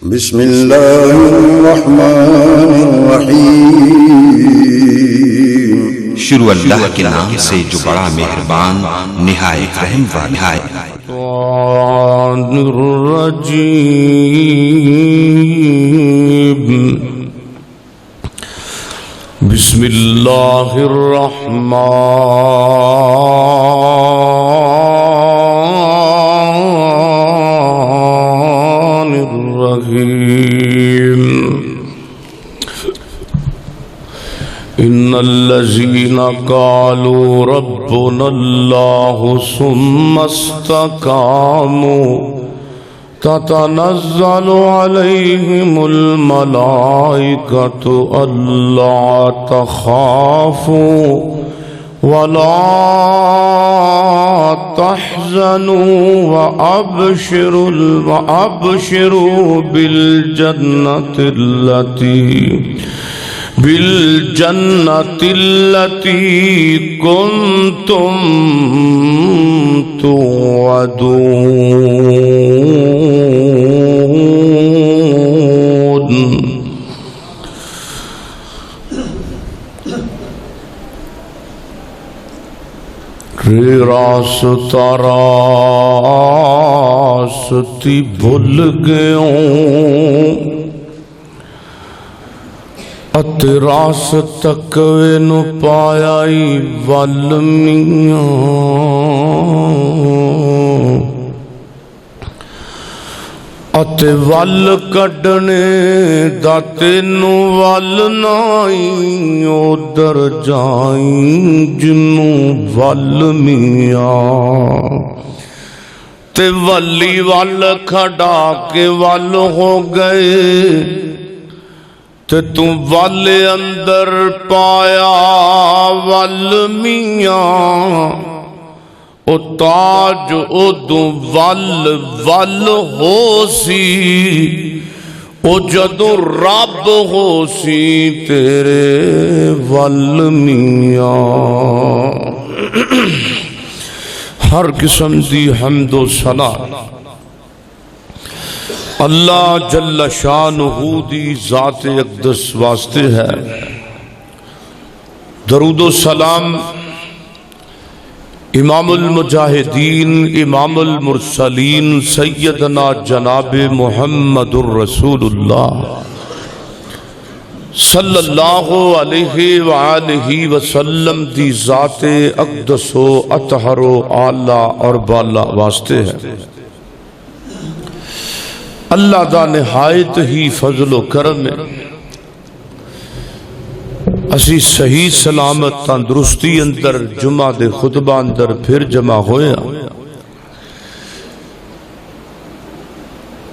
بسم اللہ الرحمن الرحیم شروع اللہ کے نام سے جو بڑا مہربان نہایت رحم والا ہے۔ بسم اللہ الرحمن الرحیم ان الذین قالوا ربنا اللہ ثم استقاموا تتنزل عليهم الملائكة ألا تخافوا ولا تحزنوا وأبشروا بالجنة التي كنتم توعدون۔ راستہ راستی بھول گئوں اتے راست تکوے نو پایا ہی ول میاں، اتے ول کڈنے دا تینو ول نائی ادھر جائیں جنوں ول میاں، تے ولی ول کھڑا کے ول ہو گئے تے تو ول اندر پایا ول میاں، او تاج ادو ول ہو سی، او جدو رب ہو سی تیرے ول میاں۔ ہر قسم دی حمد و ثنا اللہ جل شانہ دی ذات اقدس واسطے ہے۔ درود و سلام امام المجاہدین امام المرسلین سیدنا جناب محمد الرسول اللہ صلی اللہ علیہ وآلہ وسلم دی ذات اقدس و اطہر و اعلیٰ اور بالا واسطے ہے۔ اللہ دا نہایت ہی فضل و کرم ہے، اسی صحیح سلامت تندرستی اندر جمعہ دے خطبہ اندر پھر جمع ہویا۔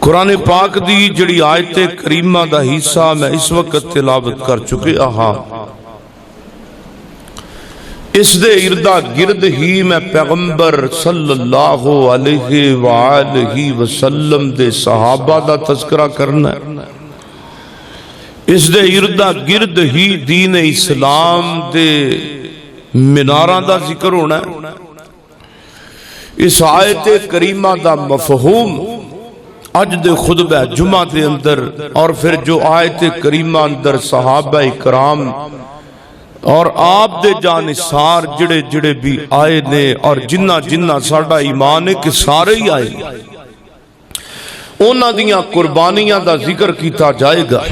قرآن پاک دی جڑی آیت کریمہ دا حصہ میں اس وقت تلاوت کر چکے ہاں، اس دے اردہ گرد ہی میں پیغمبر صلی اللہ علیہ وآلہ وسلم دے صحابہ دا تذکرہ کرنا ہے، اس دے اردہ گرد ہی دین اسلام دے مناراں دا ذکر ہونا ہے۔ اس آیت کریمہ دا مفہوم اج دے خطبہ جمعہ دے اندر اور پھر جو آیت کریمہ اندر صحابہ کرام اور آپ دے جانثار جڑے جڑے بھی آئے نے اور جنہ جنہ ساڑا ایمان ہے کہ سارے ہی آئے انہاں دیاں قربانیاں دا ذکر کیتا جائے گا۔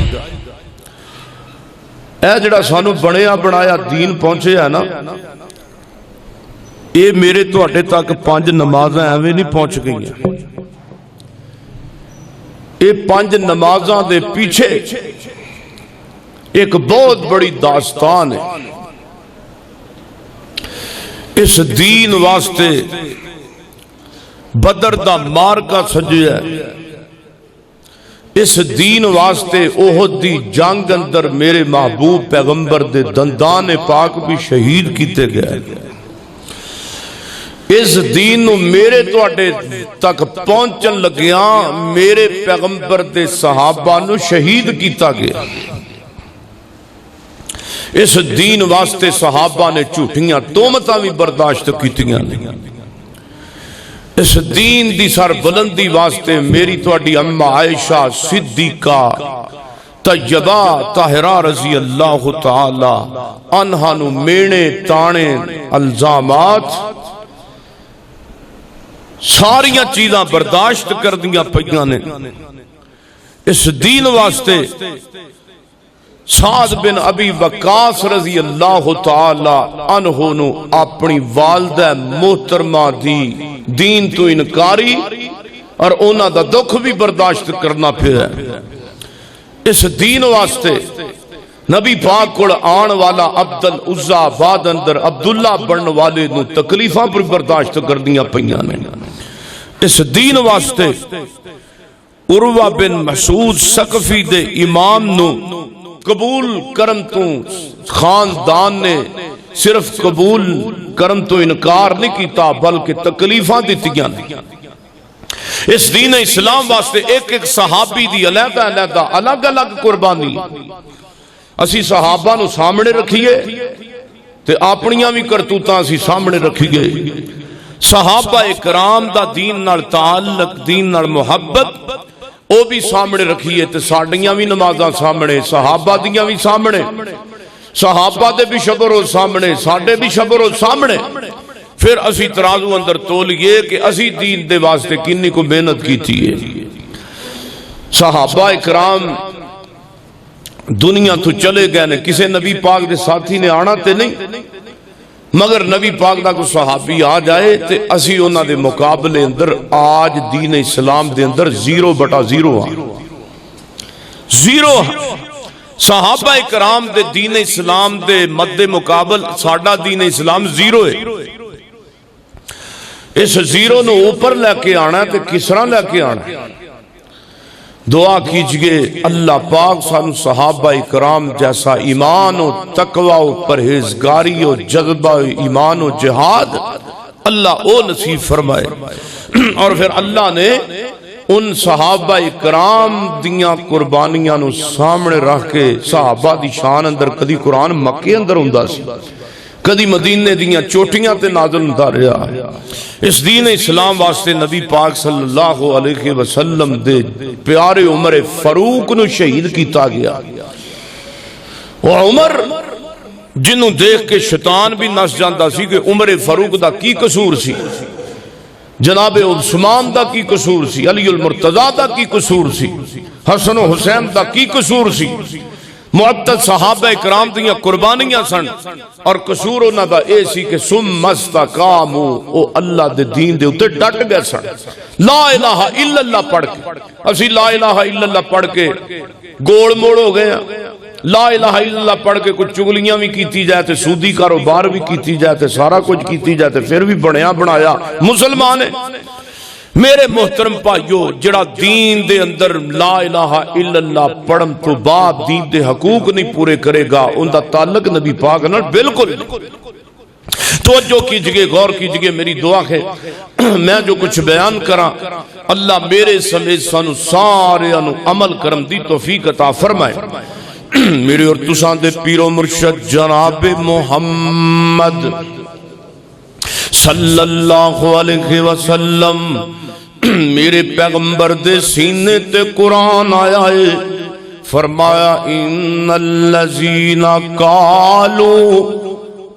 اے جڑا سانو بنیا بنایا دین پہنچے ہے نا، اے میرے تو اٹھے تک 5 نمازاں ایویں نہیں پہنچ گئی ہیں، اے 5 نمازاں دے پیچھے ایک بہت بڑی داستان ہے۔ اس دین واسطے بدر دا مارکا سجیا ہے، اس دین واسطے احد دی جنگ اندر میرے محبوب پیغمبر دے دندان پاک بھی شہید کیتے گئے۔ اس دین نو میرے توڑے تک پہنچن لگیاں میرے پیغمبر دے صحابہ نو شہید کیتا گیا۔ اس دین واسطے صحابہ نے جھوٹیاں تہمتاں بھی برداشت کیتیاں نہیں، اس دین دی سر بلندی واسطے میری تواڈی اما عائشہ صدیقہ طیبہ طاہرہ رضی اللہ تعالی عنہا نو مینے تانے الزامات ساریاں چیزاں برداشت کر دیاں پئیاں نے اس دین واسطے۔ سعد بن ابی وقاص رضی اللہ تعالی عنہ نو اپنی والدہ محترمہ دی دین تو انکاری اور اونا دا دکھ بھی برداشت کرنا پھر ہے۔ اس دین واسطے نبی پاک کوڑ آن والا عبد العزا بعد اندر عبداللہ بن والے نو تکلیفاں پر برداشت کر دیا پئیاں نے۔ اس دین واسطے عروہ بن مسعود ثقفی دے امام نو قبول کرن تو خاندان نے صرف قبول کرن تو انکار نہیں کیتا بلکہ تکلیفاں دیتیاں نے۔ اس دین اسلام واسطے ایک ایک صحابی دی علیحدہ علیحدہ الگ الگ قربانی اسی صحابہ نو سامنے رکھیے تے اپنیاں بھی کرتوتاں اسی سامنے رکھیے۔ صحابہ اکرام دا دین نال تعلق دین نال محبت او بھی سامنے رکھیے تے ساڑیاں بھی نمازاں سامنے صحابہ دیاں بھی سامنے صحابہ دے بھی شبر و سامنے ساڑے بھی شبر و سامنے۔ پھر اسی ترازو اندر تولیے کہ اسی دین دے واسطے کنی کو محنت کی تھی ہے۔ صحابہ اکرام دنیا تو چلے گئے نے، کسے نبی پاک دے ساتھی نے آنا تے نہیں، مگر نبی پاک دا کو صحابی آ جائے تے اسی اونا دے مقابلے اندر آج دین اسلام دے اندر 0/0 زیرو صحابہ اکرام دے دین اسلام دے مد مقابل ساڑا دین اسلام 0 ہے۔ اس 0 نو اوپر لے کے آنا ہے تے کس طرح لے کے آنا ہے؟ دعا کیجئے اللہ پاک سانو صحابہ اکرام جیسا ایمان و تقوی و پرہیزگاری و جذبہ و ایمان و جہاد اللہ او نصیب فرمائے۔ اور پھر اللہ نے ان صحابہ اکرام دیاں قربانیاں نو سامنے رکھ کے صحابہ دی شان اندر کدی قرآن مکے اندر ہوندا سی کدی مدینے دیاں چوٹیاں تے نازل ہوندا رہا۔ اس دین اسلام واسطے نبی پاک صلی اللہ علیہ وسلم دے پیارے عمر فاروق نو شہید کیتا گیا۔ وہ عمر جنوں دیکھ کے شیطان بھی نس جاندا سی کہ عمر فاروق دا کی قصور سی، جناب عثمان دا کی قصور سی، علی المرتضی دا کی قصور سی، حسن و حسین دا کی قصور سی۔ معدد صحابہ اکرام دیاں قربانیاں سن اور قصور انہاں دا اے سی کہ ثم استقاموا او اللہ دے دین دے اوتے ڈٹ گئے سن۔ لا الہ الا اللہ پڑھ کے اسی لا الہ الا اللہ پڑھ کے گوڑ موڑ ہو گئے ہیں۔ لا الہ الا اللہ پڑھ کے کچھ چگلیاں بھی کیتی جائے تے سودی کاروبار بھی کیتی جائے تے سارا کچھ کیتی جائے تے پھر بھی بنیا بنایا مسلمان ہے۔ میرے محترم بھائیو، جڑا دین دے اندر لا الہ الا اللہ پڑھن تو بعد دین دے حقوق نہیں پورے کرے گا ان دا تعلق نبی پاک نال بالکل۔ توجہ کیجئے، غور کیجئے، میری دعا ہے میں جو کچھ بیان کراں اللہ میرے سمیت سانو سارے انو عمل کرن دی توفیق عطا فرمائے۔ میرے اور تساں دے پیر و مرشد جناب محمد صلی اللہ علیہ وسلم میرے پیغمبر دے سینے تے قرآن آیا ہے، فرمایا ان الذین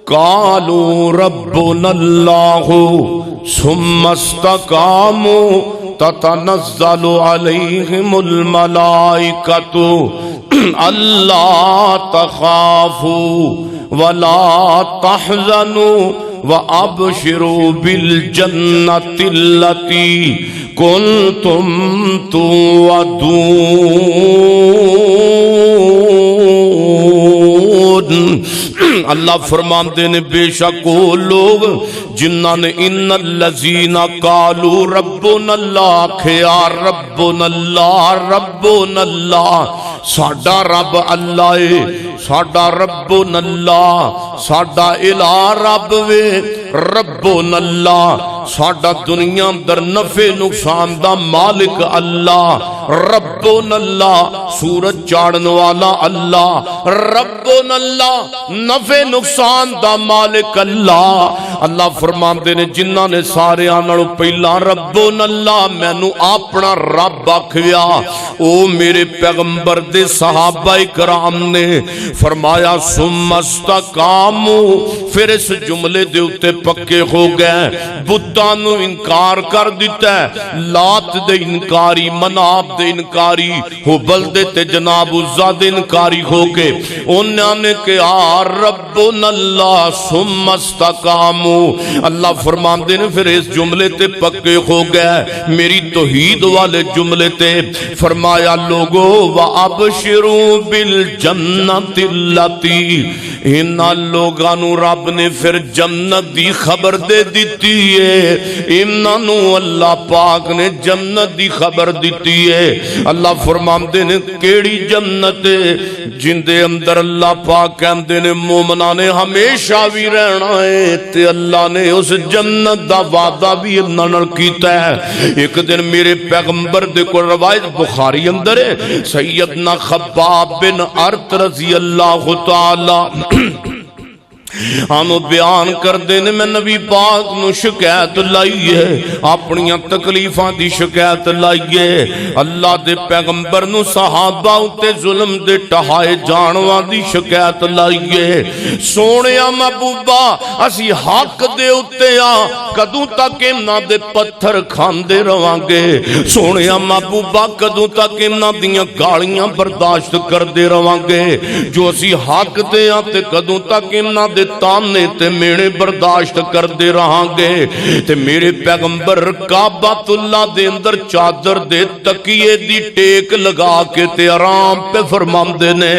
قالوا ربنا اللہ ثم استقاموا تتنزل علیہم الملائکۃ اللہ تخافوا ولا تحزنوا وَأَبْشِرُوا بِالْجَنَّةِ الَّتِي كُنْتُمْ تُوعَدُونَ۔ اللہ فرماندے نے بے شک وہ لوگ جنہاں نے ان الذین قالوا ربنا اللہ کھیا ربنا اللہ ساڈا رب اللہ ہے، ساڈا ربنا اللہ ساڈا الہ رب وے، ربنا اللہ ساڈا دنیا در نفع نقصان دا مالک اللہ، ربنا اللہ سورج چاڑن والا اللہ، ربنا اللہ نفع نقصان دا مالک اللہ۔ اللہ فرماندے نے جنہاں نے سارے آنالوں پہلا ربنا اللہ مینوں اپنا رب آکھیا، او میرے پیغمبر دے صحابہ کرام نے فرمایا ثم استقاموا، پھر اس جملے دے اتے پکے ہو گئے، بتاں نو انکار کر دیتا ہے، لات دے انکاری، مناب دے انکاری، حبل دے تے جناب عزا دے انکاری ہو کے انہوں نے کہا ربنا اللہ ثم استقاموا۔ اللہ فرماندے نے پھر اس جملے تے پکے ہو گئے میری توحید والے جملے تے، فرمایا لوگو وَأَبْشِرُوا بِالْجَنَّةِ الَّتِي، انہاں لوگاں نو رب نے پھر جنت دی خبر دے دیتی ہے، انہاں نو اللہ پاک نے جنت دی خبر دیتی ہے۔ اللہ فرماندے نے کیڑی جنت ہے؟ جن دے اندر اللہ پاک کہندے نے مومناں نے ہمیشہ بھی رہنا ہے، تے اللہ نے اس جنت دا وعدہ بھی انہاں نال کیتا ہے۔ ایک دن میرے پیغمبر دے کو روایت بخاری اندر ہے، سیدنا خباب بن ارت رضی اللہ تعالی ہانو بیان کر دینے میں نبی پاک نو شکایت لائیے، اپنی تکلیفاں دی شکایت لائیے، اللہ دے پیغمبر نو صحابہ اتے ظلم دے ٹہائے جانوان دی شکایت لائیے۔ سونیا محبوبہ اسی حق دے اتے کدوں تک امنا دے پتھر کھاندے روانگے، سونیا محبوبہ کدوں تک امنا دیاں گالیاں برداشت کر دے روانگے، جو اسی حق دے تے کدوں تک امنا دے تانے تے میڑے برداشت کر دے رہاں گے۔ تے میرے پیغمبر کعبۃ اللہ دے اندر چادر دے تکیے دی ٹیک لگا کے تے آرام پہ فرماندے نے۔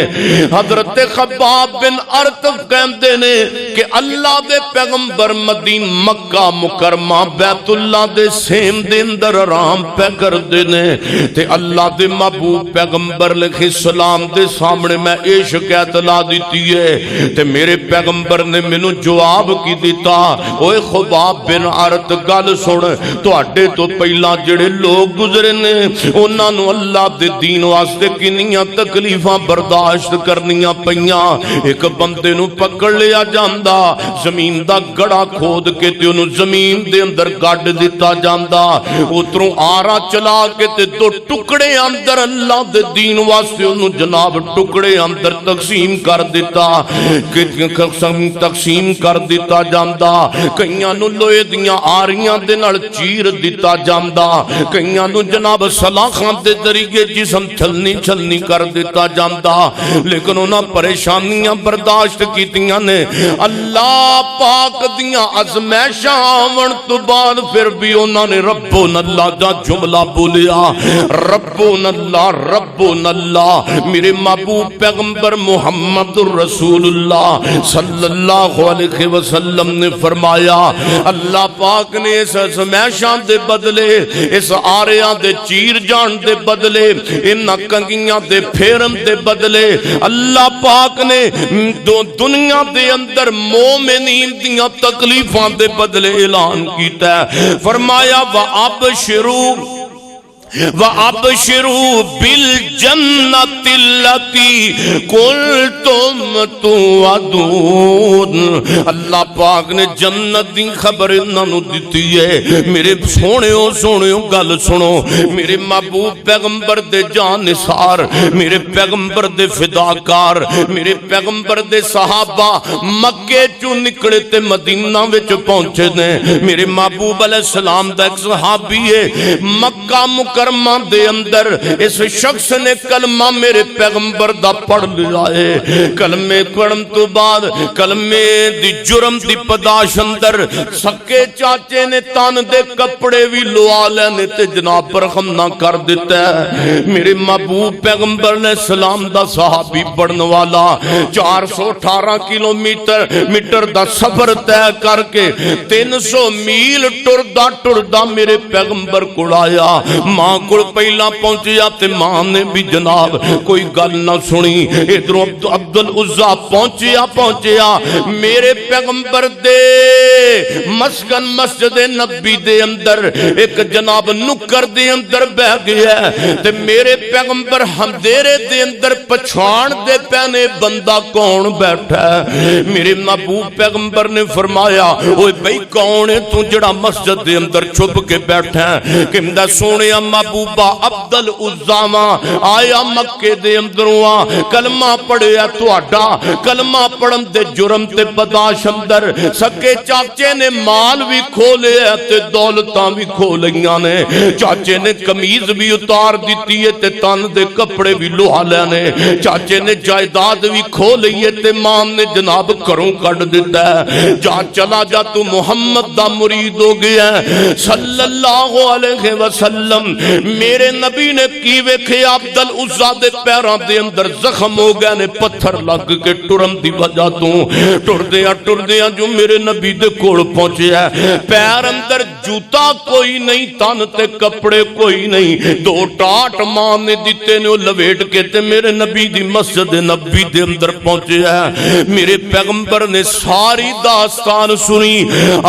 حضرت خباب بن ارطب کہندے نے کہ اللہ دے پیغمبر مدین مکہ مکرمہ بیت اللہ دے سیم دے اندر آرام پہ کر دے نے، تے اللہ دے محبوب پیغمبر علیہ السلام دے سامنے میں اے شکایت لا دیتی ہے، تے میرے پیغمبر نے مینوں جواب کی دیتا، اوے خباب بن ارت گل سن، تواڈے تو پہلا جڑے لوگ گزرے نے انہاں نو اللہ دے دین واسطے کنیاں تکلیفاں برداشت کرنیاں پیاں۔ ایک بندے نو پکڑ لیا جاندا، زمین دا گڑا کھود کے تے انہوں زمین دے اندر گڈ دیتا جاندا، اتروں آرا چلا کے تے دو ٹکڑے اندر اللہ دے دین واسطے انہوں جناب ٹکڑے اندر تقسیم کر دیتا، تقسیم کر دیتا جاندا، کئیاں نو لوہے دیاں آریاں دے نال چیر دیتا جاندا، کئیاں نو جناب سلاخاں دے ذریعے جسم چھلنی چھلنی کر دیتا جاندا، لیکن انہاں پریشانیاں برداشت کیتیاں نے۔ اللہ پاک دیاں ازمائشاں آون تو بعد پھر بھی انہاں نے ربنا اللہ دا جملہ بولیا، ربنا اللہ ربنا اللہ۔ میرے محبوب پیغمبر محمد رسول اللہ صلی اللہ علیہ وسلم نے فرمایا، اللہ پاک نے اس ازمائشاں دے بدلے، اس آریاں دے چیر جان دے بدلے، ان کنگیاں دے پھیرن دے بدلے اللہ پاک نے دنیا دے اندر مومنین دیاں تکلیفاں دے بدلے اعلان کیتا ہے، فرمایا وَأَبْشِرُوا وَأَبْشِرُوا بِالْجَنَّةِ الَّتِي كُنْتُمْ تُوعَدُونَ۔ اللہ پاک نے جنت دی خبر انہوں دیتی ہے۔ میرے سونیوں گل سنو، میرے محبوب پیغمبر دے جان نثار، میرے پیغمبر دے فداکار، میرے پیغمبر دے صحابہ مکے چوں نکڑے تے مدینہ وچ پہنچے نے۔ میرے محبوب علیہ السلام دا ایک صحابی ہے، مکہ مکرمہ دے اندر اس شخص نے کلمہ میرے پیغمبر دا پڑھ لیا ہے۔ کلمے پڑھن تو بعد کلمے دی جرم دی پداش اندر سکے چاچے نے تان دے کپڑے بھی لوا لینے تے جناب پر رحم نہ کر دیتا ہے۔ میرے محبوب پیغمبر علیہ السلام دا صحابی پڑھن والا 418 کلومیٹر دا سفر طے کر کے 300 میل ٹردا میرے پیغمبر کو آیا۔ ماں کو پہلا پہنچیا تے ماں نے بھی جناب کوئی گل نہ سنی. ادھروں عبد العزا پہنچیا میرے پیغمبر دے مسکن مسجد نبی دے اندر ایک جناب نکر دے اندر بہ گیا تے میرے پیغمبر ہمدیرے دے اندر پچھان دے پہنے بندہ کون بیٹھا ہے. میرے محبوب پیغمبر نے فرمایا اوے بھئی کون ہے تو جڑا مسجد دے اندر چھپ کے بیٹھا ہے؟ کہ سونے محبوبہ عبد العزا آیا مکے دے اندروں کلمہ پڑھیا تہاڈا کلمہ پڑھن دے جرم تے بداش اندر سکے چاچے نے مال بھی کھولے تے دولتاں بھی کھولیاں نے. چاچے نے کمیز بھی اتار دیتی ہے تے تن دے کپڑے بھی لوہا لینے. چاچے نے جائیداد بھی کھولی ہے تے ماں نے جناب کروں کٹ دیتا ہے. جا چلا جا تو محمد دا مرید ہو گیا ہے صلی اللہ علیہ وسلم. میرے نبی نے کی ویکھے عبد العزا دے پیراں دے اندر زخم ہو گئے نے پتھر لگ کے ٹرن دی وجہ تو ٹردیاں جو میرے نبی دے کول پہنچیا ہے پیر اندر جوتا کوئی نہیں تن تے کپڑے کوئی نہیں. دو ٹاٹ ماں نے دیتے نے لویٹ کے تے میرے نبی دی مسجد نبی دے اندر پہنچیا ہے. میرے پیغمبر نے ساری داستان سنی.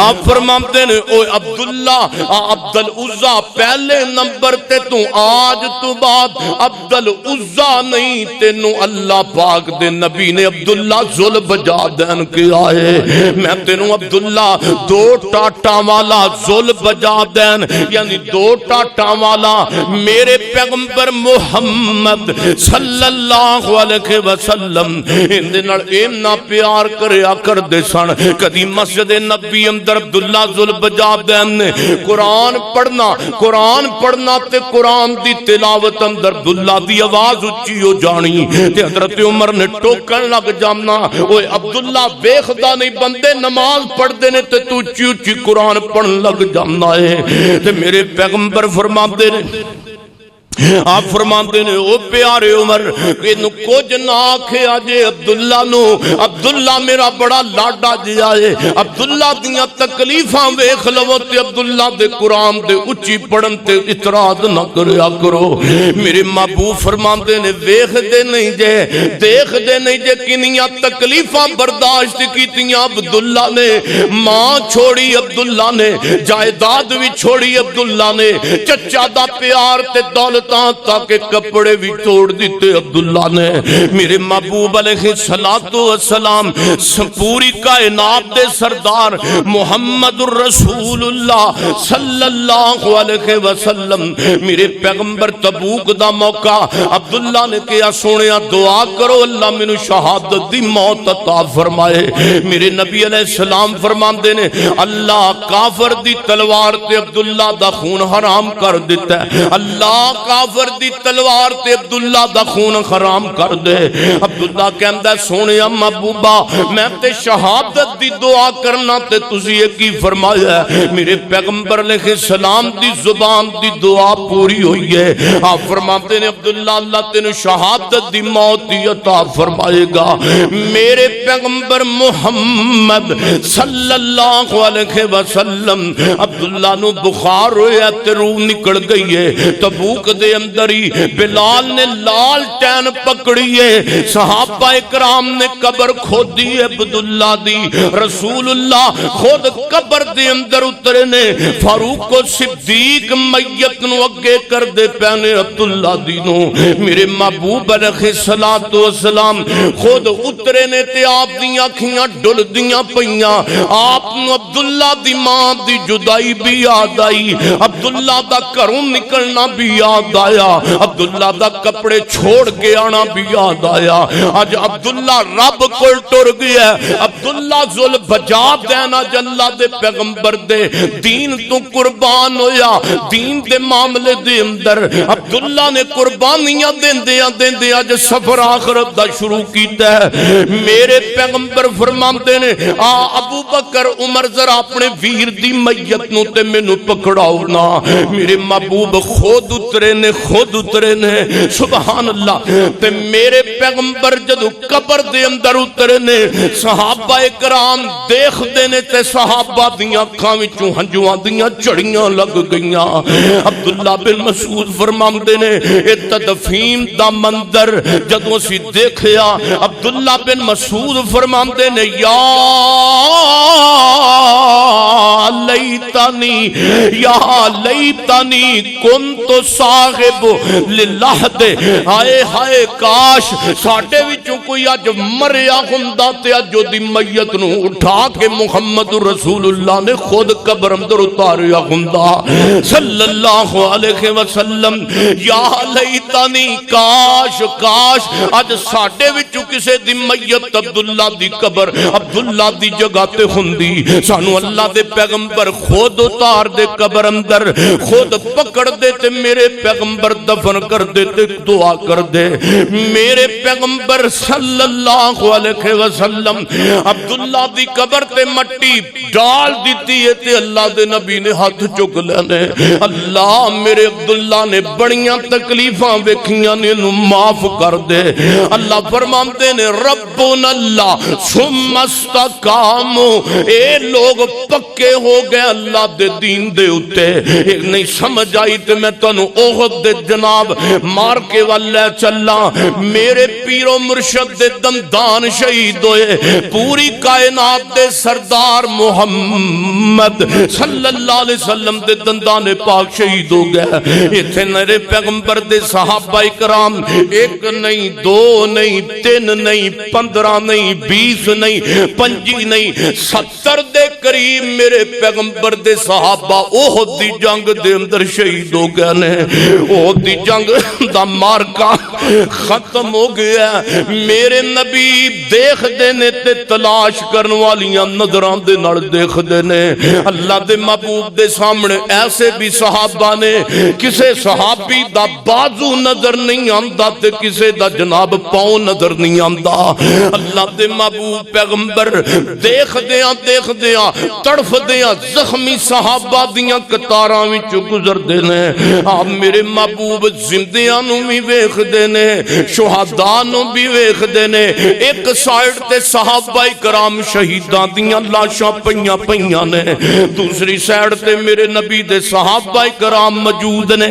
آپ فرماتے نے اوے عبداللہ عبد العزا پہلے نمبر تے تو آج تو بعد عبد العزا نہیں تینو اللہ پاک دے نبی نے عبداللہ ذل بجا دین کیا ہے. میں تینو عبداللہ دو ٹاٹا والا ذل بجا دین یعنی دو ٹاٹا والا میرے پیغمبر محمد صلی اللہ علیہ وسلم اندنال ایمنا پیار کریا کر دے سن. کدی مسجد نبی اندر عبداللہ ذل بجا دین نے قرآن پڑھنا تے قرآن دی تلاوت اندر عبداللہ دی آواز اچھی ہو جانی تے حضرت عمر نے ٹوکن لگ جامنا اوے عبداللہ بیخدہ نہیں بندے نماز پڑھ دینے تے تو اچھی قرآن پڑھن لگ جامنا ہے. تے میرے پیغمبر فرما دے آپ فرماندے نے او پیارے عمر انو کچھ نہ آکھے آجے عبداللہ نو عبداللہ میرا بڑا لاڈا جیا ہے عبداللہ دیاں تکلیفاں ویکھ لو تے عبداللہ دے قرآن دے اچھی پڑھن تے اعتراض نہ کریا کرو. میرے محبوب فرماندے نے ویکھ دے نہیں جے دیکھ دے نہیں جے کنیاں تکلیفاں برداشت کیتیاں عبداللہ نے. ماں چھوڑی عبداللہ نے جائیداد بھی چھوڑی عبداللہ نے چچا دا پیار تے دولت تاکہ کپڑے بھی توڑ دیتے عبداللہ نے. میرے محبوب علیہ السلام پوری کائنات دے سردار محمد الرسول اللہ صلی اللہ علیہ وسلم میرے پیغمبر تبوک دا موقع عبداللہ نے کیا سونیا دعا کرو اللہ میں شہادت دی موت عطا فرمائے. میرے نبی علیہ السلام فرماندے نے اللہ کافر دی تلوار تے عبداللہ دا خون حرام کر دیتا ہے. اللہ کافر دی تلوار تے عبداللہ دا خون حرام کر دے. عبداللہ کہندا سونیا محبوبہ میں تے شہادت دی دعا کرنا تے تسی ایک ہی فرمایا ہے. میرے پیغمبر علیہ السلام دی زبان دی دعا پوری ہوئی ہے. آپ فرماتے نے عبداللہ اللہ تینو شہادت دی موت دی عطا فرمائے گا. میرے پیغمبر محمد صلی اللہ علیہ وسلم عبداللہ نو بخار ہویا تے روح نکل گئی ہے. تبوک دے اندر ہی بلال نے لال ٹین پکڑی ہے. صحابہ اکرام نے قبر کھودی ہے عبداللہ دی. رسول اللہ خود قبر دے اندر اترے نے. فاروق و صدیق میت نو اگے کر دے پہنے عبداللہ دی نو. میرے محبوب علیہ السلام خود اترے نے تے آپ دیاں کھیاں ڈل دیاں پئیاں. آپ نو عبداللہ دی ماں دی جدائی بھی یاد آئی. عبداللہ دا گھروں نکلنا بھی یاد آیا. عبداللہ دا کپڑے چھوڑ کے آنا بھی یاد آیا. آج عبداللہ رب کو ٹر گیا. عبداللہ ذل بجا دینا جلہ دے پیغمبر دے دین تو قربان ہویا. دین دے معاملے دے اندر عبداللہ نے قربانیاں دین دے آج سفر آخرت دا شروع کیتا ہے. میرے پیغمبر فرماتے نے ابو بکر عمر ذرا اپنے ویر دی میت نو تے میں نو پکڑاؤ نا. میرے محبوب خود اترے نے خود اترے نے سبحان اللہ تے میرے پیغمبر جدو قبر دے اندر اترے نے صحابہ اکرام دیکھ دینے تے صحابہ دیاں اکھاں وچوں ہنجواں دیاں چڑیاں لگ گئیاں عبداللہ بن مسعود فرماندے نے اے تدفین دا منظر جدو سی دیکھیا عبداللہ بن مسعود فرماندے نے یا لیتنی کنت صاحب للحد ہائے ہائے کاش ساڈے وچوں کوئی اج مریا ہوندا تے اج دی میت نو اٹھا کے محمد رسول اللہ نے خود قبر اندر اتاریا ہوندا صلی اللہ علیہ وسلم یا لیتنی کاش کاش اج ساڈے وچوں کسے دی میت عبداللہ دی قبر عبداللہ دی جگہ تے ہوندی سانو اللہ دے پیغمبر خود اتار دے قبر اندر خود پکڑ دے تے میرے پیغمبر دفن کر دے تے دعا کر دے میرے پیغمبر صلی اللہ علیہ وسلم عبداللہ دی قبر تے مٹی ڈال دیتی ہے تے اللہ دے نبی نے ہاتھ چک لینے اللہ میرے عبداللہ نے بڑیاں تکلیفاں ویکھیاں نے انہوں معاف کر دے اللہ فرماندے نے ربنا اللہ ثم استقاموا اے لوگ پکے ہو گئے اللہ دے دین دے اتے ایک نہیں سمجھ آئی تے میں تنو احد دے جناب مار کے والے چلا میرے پیر و مرشد دے دندان شہید ہوئے پوری کائنات دے سردار محمد صلی اللہ علیہ وسلم دے دندان پاک شہید ہو گئے اتھے میرے پیغمبر دے صحابہ اکرام ایک نہیں دو نہیں تین نہیں 15 نہیں 20 نہیں 25 نہیں 70 دے قریب میرے پیغمبر دے صحابہ احد دی جنگ دے اندر شہید ہو گئے نے احد دی جنگ دا مارکا ختم ہو گیا میرے نبی دیکھ دینے تے تلاش کرن والیاں نظران دے نڑ دیکھ دینے اللہ دے محبوب دے سامنے ایسے بھی صحابہ نے کسے صحابی دا بازو نظر نہیں آندہ تے کسے دا جناب پاؤں نظر نہیں آندہ اللہ دے محبوب پیغمبر دیکھ دیاں تڑف دیاں زخمی صحابہ دیاں قطاراں وچ گزر دینے آپ میرے محبوب زندیاں نو بھی ویکھ دینے شہداء نو بھی ویکھ دینے ایک سائیڈ تے صحابہ کرام شہیداں دیاں لاشاں پئیاں نے دوسری سائیڈ تے میرے نبی دے صحابہ کرام موجود نے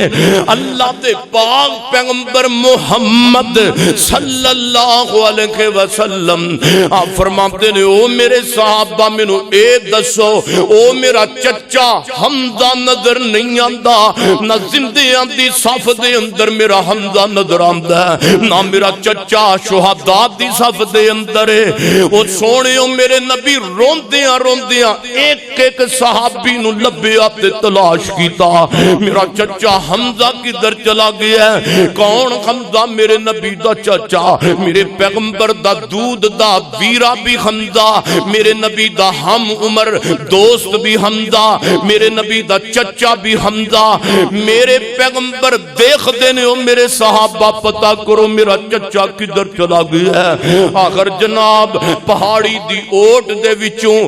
اللہ دے پاک پیغمبر محمد صلی اللہ علیہ وسلم آپ فرماتے نے او میرے صحابہ میں اے دسو او میرا چچا حمزہ نظر نہیں آندہ نہ زندیاں دی صف دے اندر میرا حمزہ نظر آندہ نہ میرا چچا شہداء دی صف دے اندر ہے او سونے او میرے نبی روندیاں ایک ایک صحابی نو لبے آتے تلاش کیتا میرا چچا حمزہ کی در چلا گیا ہے کون حمزہ میرے نبی دا چچا میرے پیغمبر دا دودھ دا ویرا بھی حمزہ میرے نبی دا ہم عمر دوست بھی حمزہ میرے نبی دا چچا بھی حمزہ میرے پیغمبر دیکھ دینے ہو میرے صحابہ پتا کرو میرا چچا کدھر چلا گیا ہے آخر جناب پہاڑی دی اوٹ دے وچوں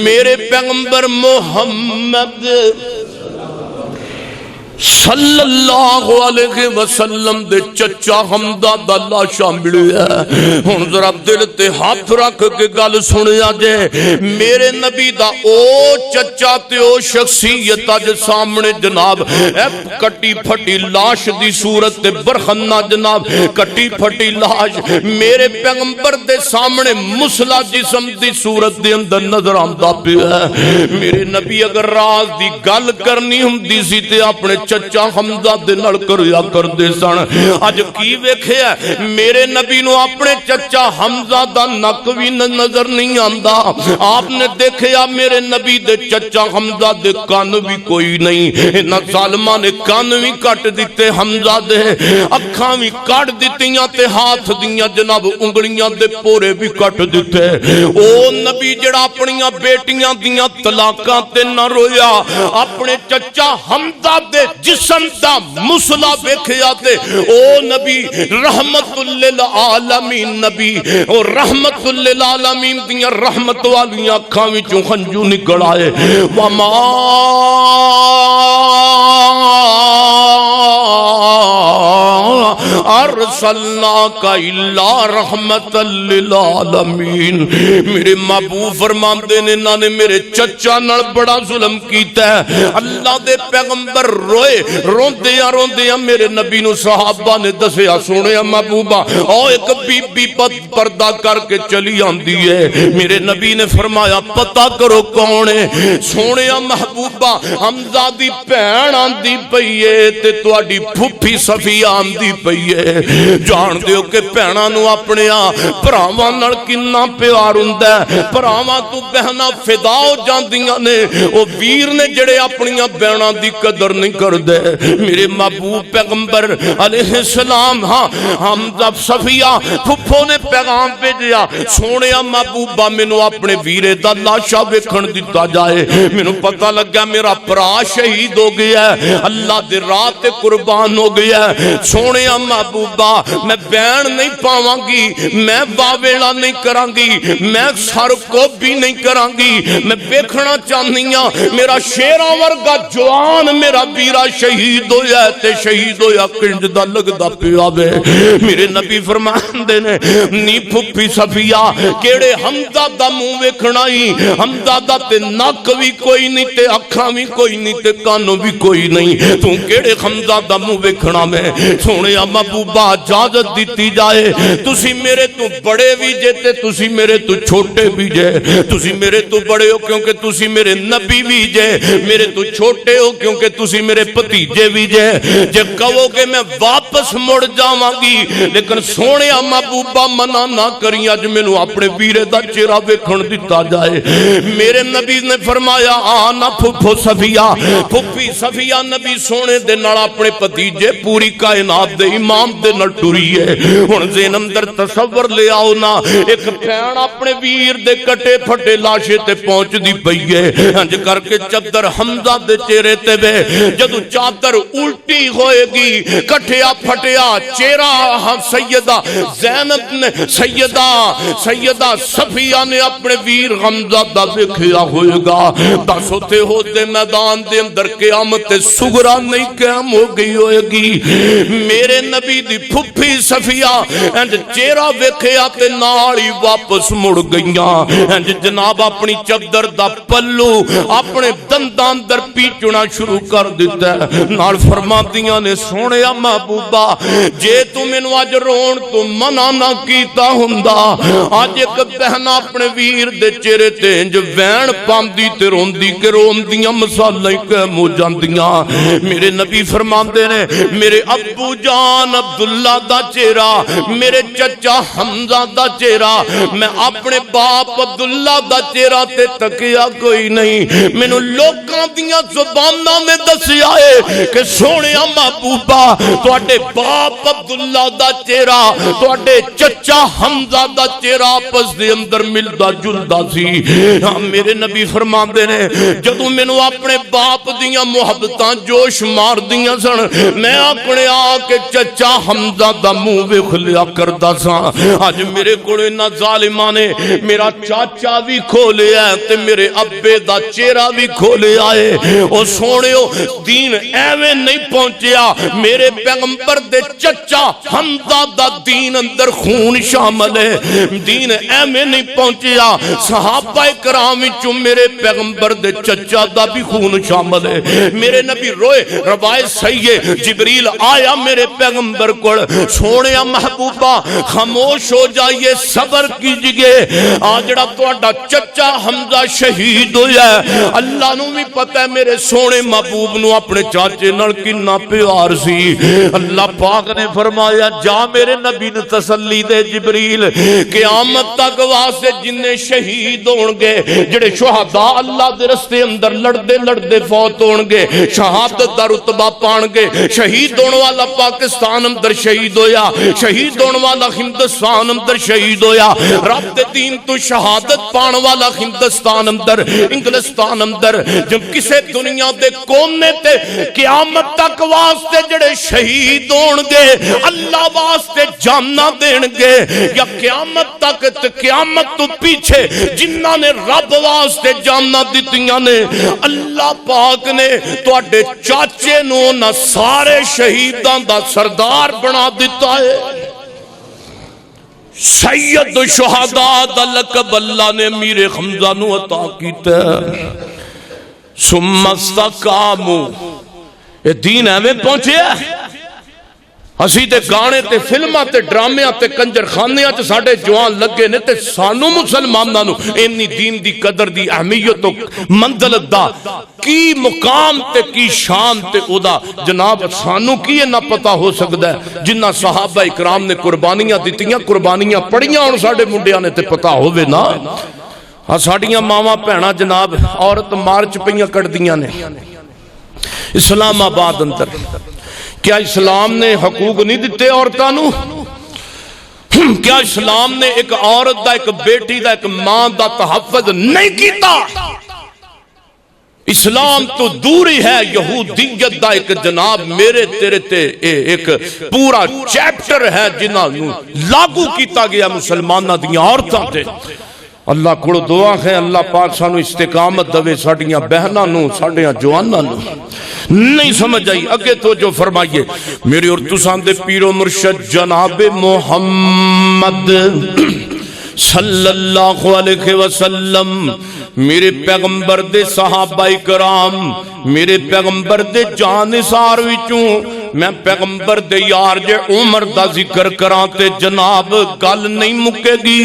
میرے پیغمبر محمد صلی اللہ علیہ وسلم دے چچا حمزہ دا لاشا ملیا ہن ذرا دل تے ہاتھ رکھ کے گل سنیا جے میرے نبی دا او چچا تے او شخصیت اج سامنے جناب کٹی پھٹی لاش دی صورت تے برخنا جناب کٹی پھٹی لاش میرے پیغمبر دے سامنے مسلا جسم دی صورت دے اندر نظر آندا پیا میرے نبی اگر راز دی گل کرنی ہوندی سی تے اپنے چچا حمزہ دے نال کریا کر دے سن اج کی ویکھیا میرے نبی نو اپنے چچا حمزہ دا نک وی نظر نہیں آندا آپ نے دیکھیا میرے نبی دے چچا حمزہ دے کان بھی کوئی نہیں انہاں ظالماں نے کان بھی کٹ دیتے حمزہ دے اکھاں بھی کٹ دتیاں تے ہاتھ دیاں جناب انگلیاں دے پورے بھی کٹ دتے او نبی جڑا اپنیاں بیٹیاں دیاں طلاقاں تے نہ رویا اپنے چچا حمزہ دے جسم دا مسلا ویکھیا تے او نبی رحمت للعالمین نبی او رحمت للعالمین دیاں رحمت والیاں اکھاں وچوں ہنجو نکل آئے وما ارسلناک الا رحمت للعالمین۔ میرے محبوب فرماندے نے انہاں نے میرے چچا نال بڑا ظلم کیتا ہے۔ اللہ دے پیغمبر روئے، روندیاں روندیاں میرے نبی نو صحابہ نے دسیا سونیا محبوبہ او ایک بی بی پردہ کر کے چلی آندی ہے۔ میرے نبی نے فرمایا پتہ کرو کون ہے؟ سونیا محبوبہ حمزہ دی بہن آندی پئی ہے تے تواڈی پھپھی صفیہ آندی پئی ہے۔ جان دیو کہ بہناں نو اپنے بھراواں نال کنا پیار ہوندا ہے، بھراواں تو بہناں فدا ہو جاندیاں نے، او ویر نے جڑے اپنیاں بہناں دی قدر نہیں کردے۔ میرے محبوب پیغمبر علیہ السلام ہاں حمزہ صفیہ پھپھو نے پیغام بھیجیا سونیا محبوبہ مینوں اپنے ویرے دا لاشا ویکھن دتا جائے، مینوں پتہ لگا میرا بھرا شہید ہو گیا ہے، اللہ دے راہ تے قربان ہو گیا ہے۔ سونیا محبوبہ میں بین نہیں پاواں گی، میں واویلا نہیں کراں گی، میں سر کو بھی نہیں کراں گی، میں ویکھنا چاہنی ہاں میرا شیراں ورگا جوان میرا ویرا شہید ہویا ہے تے شہید ہویا کنج دا لگدا پیا وے۔ میرے نبی فرماندے نے نی پھپھی صفیہ کیڑے حمزہ دا منہ ویکھنا ہی، حمزہ دا تے نک بھی کوئی نہیں تے اکھاں بھی کوئی نہیں تے کانوں بھی کوئی نہیں، تو کیڑے حمزہ دا منہ ویکھنا میں؟ سونیا محبوبہ اجازت دیتی جائے، تسی میرے تو بڑے بھی جے تے تسی میرے تو چھوٹے بھی جے، تسی میرے تو بڑے ہو کیونکہ تسی میرے نبی بھی جے، میرے تو چھوٹے ہو کیونکہ تسی میرے بھتیجے بھی جے، جے کہو کہ میں واپس مڑ جاواں گی لیکن سونیا محبوبہ منع نہ کریں، اج مینوں اپنے ویرے دا چہرہ ویکھن دتا جائے۔ میرے نبی نے فرمایا آنا پھپھو صفیہ، پھپھی صفیہ نبی سونے دے نال اپنے بھتیجے پوری کائنات دے امام دے نال ٹری ہے۔ ہن ذہن اندر تصور لے آؤ نا، ایک بہن اپنے ویر دے کٹے پھٹے لاشے تے پہنچ دی پئی ہے، انج کر کے چادر حمزہ دے چہرے تے وے جدوں چادر الٹی ہوئے گی کٹیا پھٹیا چہرہ سیدہ زینب نے سیدہ صفیہ نے اپنے ویر حمزہ دا ویکھیا ہوئے گا، دس ہوتے ہوتے میدان دے اندر قیامت صغرا نہیں قائم ہو گئی ہوئے گی۔ میرے نبی دی پھپھی صفیہ انج چہرہ ویکھیا تے نال ہی واپس مڑ گئیاں، انج جناب اپنی چادر دا پلو اپنے دنداں اندر پیچنا شروع کر دیتا ہے، نال فرماندیاں نے سونیا محبوبہ جے تو مینوں اج رون تو منع نہ کیتا ہوندا، اج ایک بہن اپنے ویر دے چہرے تے انج وین پاندی تے روندی کہ روندیاں مسالہ ہی قائم ہو جاندیاں۔ میرے نبی فرماندے نے میرے ابو جان عبداللہ دا چہرہ، میرے چچا حمزہ دا چہرہ، میں اپنے باپ عبداللہ دا چہرہ تے تکیا کوئی نہیں، مینوں لوکاں دیاں زباناں نے دسیا ہے کہ سونیا محبوبہ تواڈے باپ عبداللہ دا چہرہ تواڈے چچا حمزہ دا چہرہ آپس دے اندر ملدا جلدا سی۔ ہاں میرے نبی فرماندے نے جدوں مینوں اپنے باپ دیاں محبتاں جوش مار دیاں سن، میں اپنے آ کے چچا حمزہ دا منہ ویکھ لیا کردا سا۔ اج میرے کول انہاں ظالماں نے میرا چاچا بھی کھولیا تے میرے ابے دا چہرہ بھی کھولیا ہے۔ او سونیو دین ایویں نہیں پہنچیا، میرے پیغمبر دے چچا حمزہ دا دین اندر خون شامل ہے، دین ایویں نہیں پہنچیا، صحابہ کرام وچوں میرے پیغمبر دے چچا دا بھی خون شامل ہے۔ میرے نبی روئے، روایت صحیح ہے، جبریل آیا میرے پیغمبر کو، سونیا محبوبہ خاموش ہو جائیے، صبر کیجئے، آجڑا تواڈا چچا حمزہ شہید ہویا ہے، اللہ نو بھی پتہ ہے میرے سونے محبوب نو اپنے چاچے نال کنا پیار سی۔ اللہ پاک نے فرمایا جا میرے نبی نے تسلی دے جبریل، قیامت تک واسطے جننے شہید ہونگے، جڑے شہداء اللہ دے رستے اندر لڑدے لڑدے فوت ہونگے، شہادت دا رتبہ پانگے، شہید ہون والا پاکستان اندر شہید ہویا، شہید ہون والا ہندوستان اندر شہید ہویا، رب دے دین تو شہادت پان والا ہندوستان اندر انگلستان اندر، جب کسے دنیا دے کونے تے قیامت تک واسطے جڑے شہید ہونگے اللہ واسطے جاننا دینگے، یا قیامت تک تے قیامت تو پیچھے جنہاں نے رب واسطے جاننا دیتیاں نے، اللہ پاک نے تو اڈے چاچے نو نہ سارے شہیدان دا سردار بنا دیتا ہے. سید الشہداء دا لقب اللہ نے میر حمزہ نو عطا کیتا ہے. ثم استقاموا. یہ دین ایویں پہنچے اسی تے گانے تے فلماں تے ڈرامے تے کنجر خانیاں تے ساڈے جوان لگے نے تے سانو مسلماناں نو اینی دین دی قدر دی اہمیت منزلت دا کی مقام تے کی شان تے او دا جناب سانو کی نہ پتہ ہو سکدا ہے جنہ صحابہ اکرام نے قربانیاں دتیاں قربانیاں پڑیاں ہن ساڈے منڈیاں نے تے پتہ ہووے نا. ہاں ساڈیاں ماواں بہناں جناب عورت مارچ پئیاں کڈدیاں نے اسلام آباد اندر. کیا اسلام نے حقوق نہیں دیتے عورتاں نو؟ کیا اسلام نے ایک عورت دا ایک بیٹی دا ایک ماں دا تحفظ نہیں کیتا؟ اسلام تو دوری ہے یہودیت دا ایک جناب میرے تیرے تے ایک پورا چیپٹر ہے جنہاں نو لاگو کیتا گیا مسلمانہ دیاں عورتاں تے. اللہ کو دعا ہے اللہ پاک سانو استقامت دوے ساڑیاں بہناں نو ساڑیاں جواناں نو. نہیں سمجھ آئی اگے تو جو فرمائیے میری اور تسان دے پیر و مرشد جناب محمد صلی اللہ علیہ وسلم میرے پیغمبر دے صحابہ کرام میرے پیغمبر دے جانثار وچوں میں پیغمبر دے یار جے عمر دا ذکر کراں تے جناب گل نہیں مکے گی.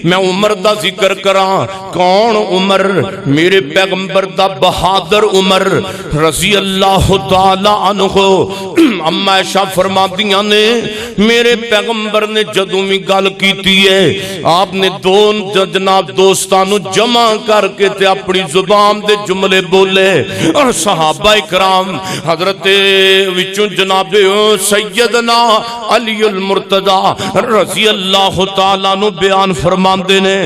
میں عمر دا ذکر کراں. کون عمر؟ میرے پیغمبر دا بہادر عمر رضی اللہ تعالی عنہ. اما عائشہ فرماندیاں نے میرے پیغمبر نے جدوں بھی گل کیتی ہے آپ نے دون جناب دوستانو جمع کر کے تے اپنی زبان دے جملے بولے اور صحابہ اکرام حضرت وچوں جناب سیدنا علی المرتضی رضی اللہ تعالیٰ عنہ بیان فرماندے نے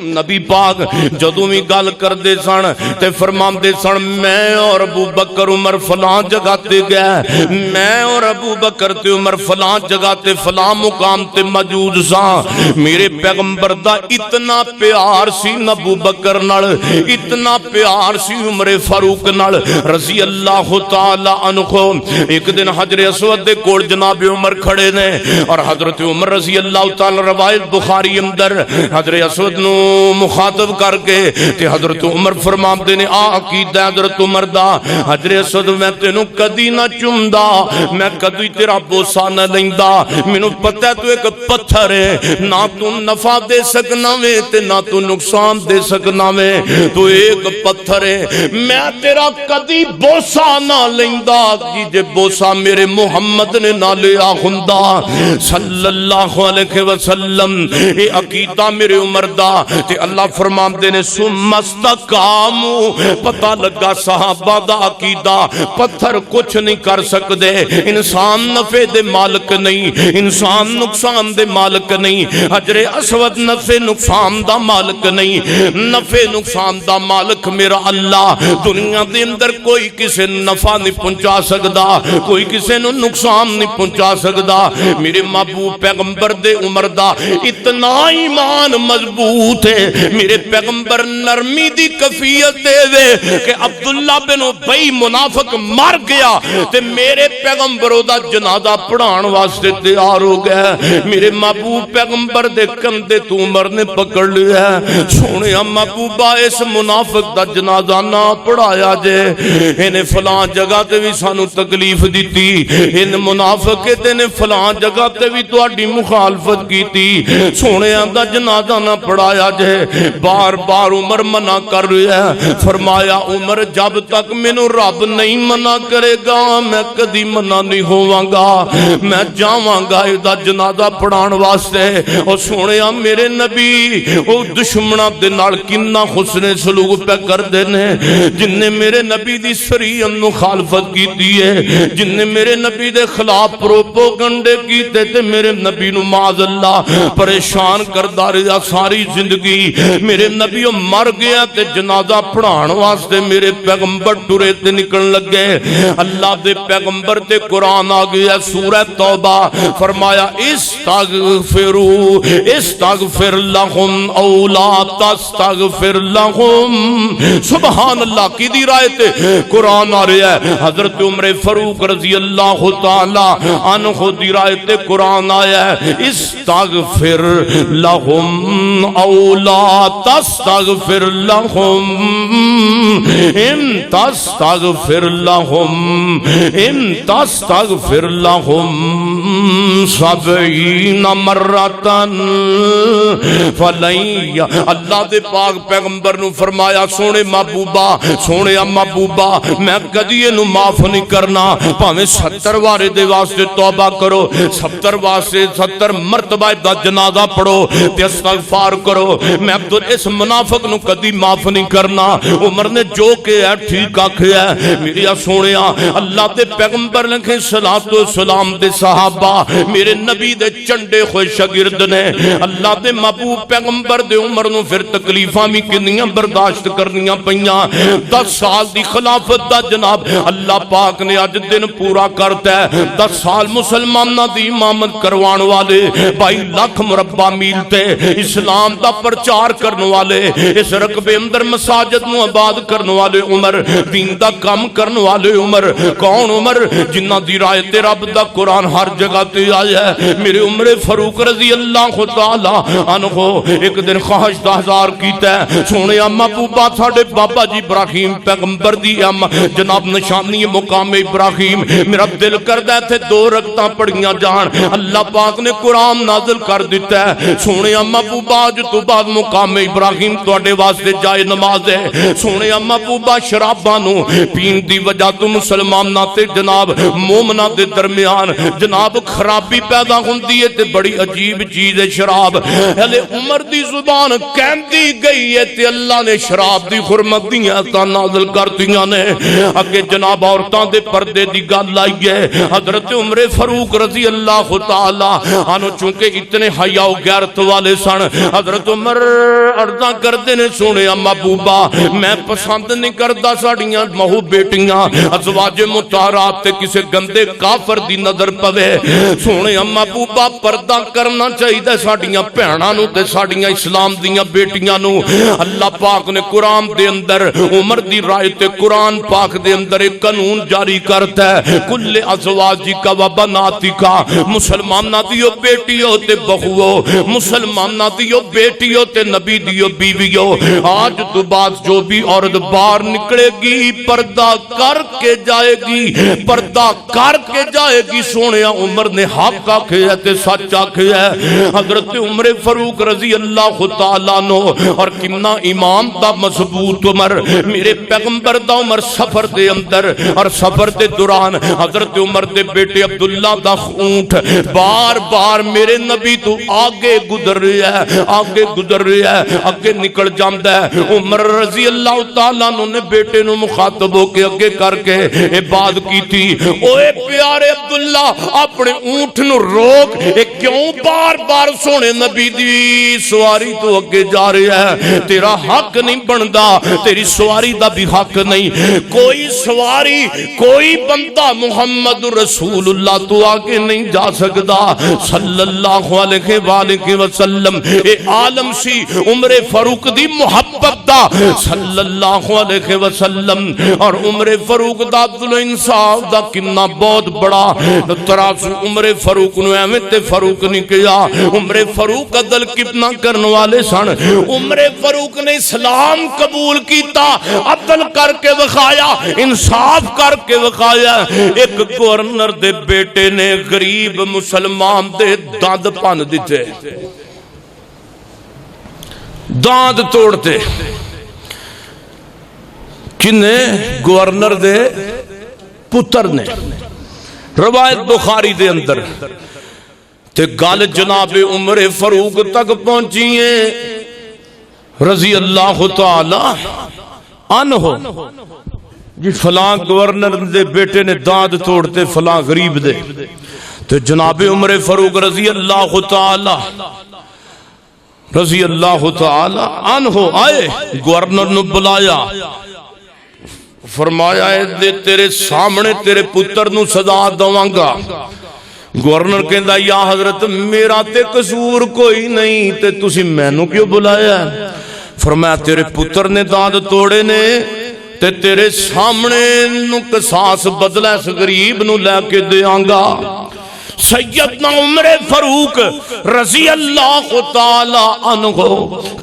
نبی پاک جدوں بھی گل کردے سن تے فرماندے سن میں اور ابو بکر عمر فلاں جگہ تے گئے میں اور ابو بکر تے عمر فلاں جگہ تے فلاں مقام تے موجود ساں. میرے پیغمبر دا اتنا پیار سی ابو بکر نال اتنا پیار سی عمر فاروق نال رضی اللہ تعالی عنہ. ایک دن حجر اسود دے کول جناب عمر کھڑے نے اور حضرت عمر رضی اللہ تعالی روایت بخاری اندر حجر اسود نو مخاطب کر کے تے حضرت عمر فرماندے نے عقیدہ حضرت عمر دا حجر اسود میں تینوں کدی نہ چومدا میں کدی تیرا بوسا نہ لیندا. مینوں پتہ ہے تو ایک پتھر ہے نہ تو نفع دے سکنا وے تے نہ تو نقصان دے سکنا وے تو ایک پتھر ہے میں تیرا کدی بوسا نہ لیندا جے بوسا میرے محمد نے نہ لیا ہوندا صلی اللہ علیہ وسلم. اے عقیدہ میرے عمر دا تے اللہ فرماندے نے ثم استقاموا. پتہ لگا صحابہ دا عقیدہ پتھر کچھ نہیں کر سکدے. انسان نفع دے مالک نہیں انسان نقصان دے مالک نہیں. حجر اسود نفع نقصان دا مالک نہیں نفع نقصان دا مالک میرا اللہ. دنیا دے اندر کوئی کسے نفع نہیں پہنچا سکدا کوئی کسے نو نقصان نہیں پہنچا سکدا. میرے محبوب پیغمبر دے عمر دا اتنا ایمان مضبوط ہے میرے پیغمبر نرمی دی کفیت دے دے کہ عبداللہ بن ابی منافق مر گیا تے میرے پیغمبر دا جنازہ پڑھان واسطے تیار ہو گیا. میرے محبوب پیغمبر دے کندھے تو عمر نے پکڑ لیا سونے محبوبہ اس منافق دا جنازہ نہ پڑھایا جے انہیں فلاں جگہ تے بھی سانو تکلیف دیتی ان منافق تے نے فلاں جگہ تے بھی تہاڈی مخالفت کیتی سونے دا جنازہ نہ پڑھایا جے. بار بار عمر منع کر رہا ہے. فرمایا عمر جب تک مینوں رب نہیں منع کرے گا میں کدی منع نہیں ہوواں گا میں جاواں گا دا جنازہ پڑھان واسطے. او سونیا میرے نبی او دشمناں دے نال کنا حسن سلوک پہ کردے نے جن نے میرے نبی دی سریح مخالفت کیتی ہے جن نے میرے نبی دے خلاف پروپوگنڈے کیتے تے میرے نبی نو معاذ اللہ پریشان کردا رہیا ساری زندگی میرے نبیوں مر گیا تے جنازہ پڑھان واسطے میرے پیغمبر ٹرے تے نکلن لگے اللہ دے پیغمبر تے قرآن آ گیا سورہ توبہ فرمایا استغفر لہم او لا تستغفر لہم سبحان اللہ کی دی رائے تے قرآن آ رہا ہے حضرت عمر فاروق رضی اللہ تعالی عنہ دی رائے تے قرآن آیا ہے استغفر لہم او لا تستغفر لہم ان تستغفر لہم سبعین مرتن فلن اللہ دے پاک پیغمبر نو فرمایا سونے محبوبہ میں کدی اینو معاف نہیں کرنا پاویں 70 وارے دے واسطے توبہ کرو 70 مرتبہ دا جنازہ پڑھو تے استغفار کرو میں اس منافق نو کدی معاف نہیں کرنا عمر نے جو کہ ہے ٹھیک آکھیا ہے میرا سونیا اللہ دے پیغمبر لکھے صلاۃ و سلام دے صحابہ میرے نبی دے چنڈے ہوئے شاگرد نے اللہ دے محبوب پیغمبر دے عمر نو پھر تکلیفاں بھی کنیاں برداشت کرنیاں پیاں 10 سال دی خلافت دا جناب اللہ پاک نے اج دن پورا کرتا ہے 10 سال مسلمانہ دی امامت کروان والے 22 لاکھ مربع میل تے اسلام دا پرچار کرنے والے اس رقبے اندر مساجد نو آباد کرنے والے عمر دین دا کام کرنے والے عمر کون عمر جنہ دی رائے تے رب دا قرآن ہر جگہ تے آیا ہے میرے عمر فاروق رضی اللہ تعالی عنہ ایک دن خواہش دا ہزار کیتا ہے سونے محبوبہ ساڑے بابا جی ابراہیم پیغمبر دی جناب نشانی مقام ابراہیم میرا دل کردہ تھے 2 رکعتاں پڑھیاں جان اللہ پاک نے قرآن نازل کر دیتا ہے سونے محبوبہ جو تو بعد مقام ابراہیم توڑے واسطے جائے نماز ہے سونے محبوبہ شرابانو پین دی وجہ تو مسلمانہ تے جناب مومنہ دے درمیان جناب خرابی پیدا ہوندی ہے تے بڑی عجیب چیز ہے شراب ہلے عمر دی زبان کہندی گئی ہے تے اللہ نے شراب دی حرمت دی آیتاں نازل کر دیاں نے اگے جناب عورتاں دے پردے دی گل آئی ہے حضرت عمر فاروق رضی اللہ تعالی عنہ چونکہ اتنے حیا و غیرت والے سن حضرت عمر عرضاں کردے نے سونے محبوبہ میں پسند نہیں کردا ساڑیاں مہو بیٹیاں ازواج مطہرات تے کسے گندے کافر دی نظر پوے سونے محبوبہ پردہ کرنا چاہیے ساڑیاں بہناں نو تے ساڑیاں اسلام دیاں بیٹیاں نو اللہ پاک نے قرآن دے اندر عمر دی رائے تے قرآن پاک دے اندر ایک قانون جاری کرتا ہے کل ازواجی کا و بناتی کا مسلمانہ دیو بیٹیوں تے بہوو مسلمانہ دیو بیٹیوں تے نبی دیو بیویوں آج تو بات جو بھی عورت باہر نکلے گی پردہ کر کے جائے گی پردہ کر کے جائے گی سونے عمر نے حق آکھے ہے تے سچ آکھے ہے حضرت عمر فاروق رضی اللہ تعالیٰ نو اور کمنا امام دا مضبوط عمر میرے پیغمبر دا عمر سفر دے اندر اور سفر دے دوران حضرت عمر دے بیٹے عبداللہ دا اونٹ بار بار میرے نبی تو آگے گزر رہا ہے آگے نکل جاندہ ہے عمر رضی اللہ تعالیٰ نے بیٹے نو مخاطب ہو کے آگے کر کے بات کی تھی اوے پیارے عبداللہ اپنے اونٹ نو روک کیوں بار بار سونے نبی دی سواری تو آگے جا رہا ہے تیرا حق نہیں بندا تیری سواری دا بھی حق نہیں کوئی سواری کوئی بندہ محمد رسول اللہ تو آگے نہیں جا سکتا صلی اللہ علیہ وآلہ وسلم اے عالم سی عمر فاروق دی محبت دا صلی اللہ علیہ وسلم اور عمر فاروق دا عبدالانصاف دا کنا بہت بڑا ترازو عمر فاروق نو ایویں تے فاروق نہیں کیا عمر فاروق عدل کتنا کرنے والے سن عمر فاروق نے اسلام قبول کیتا عدل کر کے وکھایا انصاف کر کے وکھایا ایک گورنر دے بیٹے نے غریب مسلمان دے دند پن دیتے داند توڑتے کنے گورنر دے پتر نے روایت بخاری دے اندر تے گل جناب عمر فاروق تک پہنچیے رضی اللہ تعالی عنہ جی فلاں گورنر دے بیٹے نے داند توڑتے فلاں غریب دے تو جناب عمر فاروق رضی اللہ تعالی رضی اللہ تعالی عنہ آئے، گورنر نو بلایا، فرمایا ہے تیرے سامنے تیرے پتر نو سزا دواں گا۔ گورنر کہندا یا حضرت میرا تے قصور کوئی نہیں تے تسی مینوں کیوں بلایا ہے؟ فرمایا تیرے پتر نے دانت توڑے نے تے تیرے سامنے نو قصاص بدلہ اس غریب نو لے کے دیاں گا۔ سیدنا عمر فاروق رضی اللہ تعالی عنہ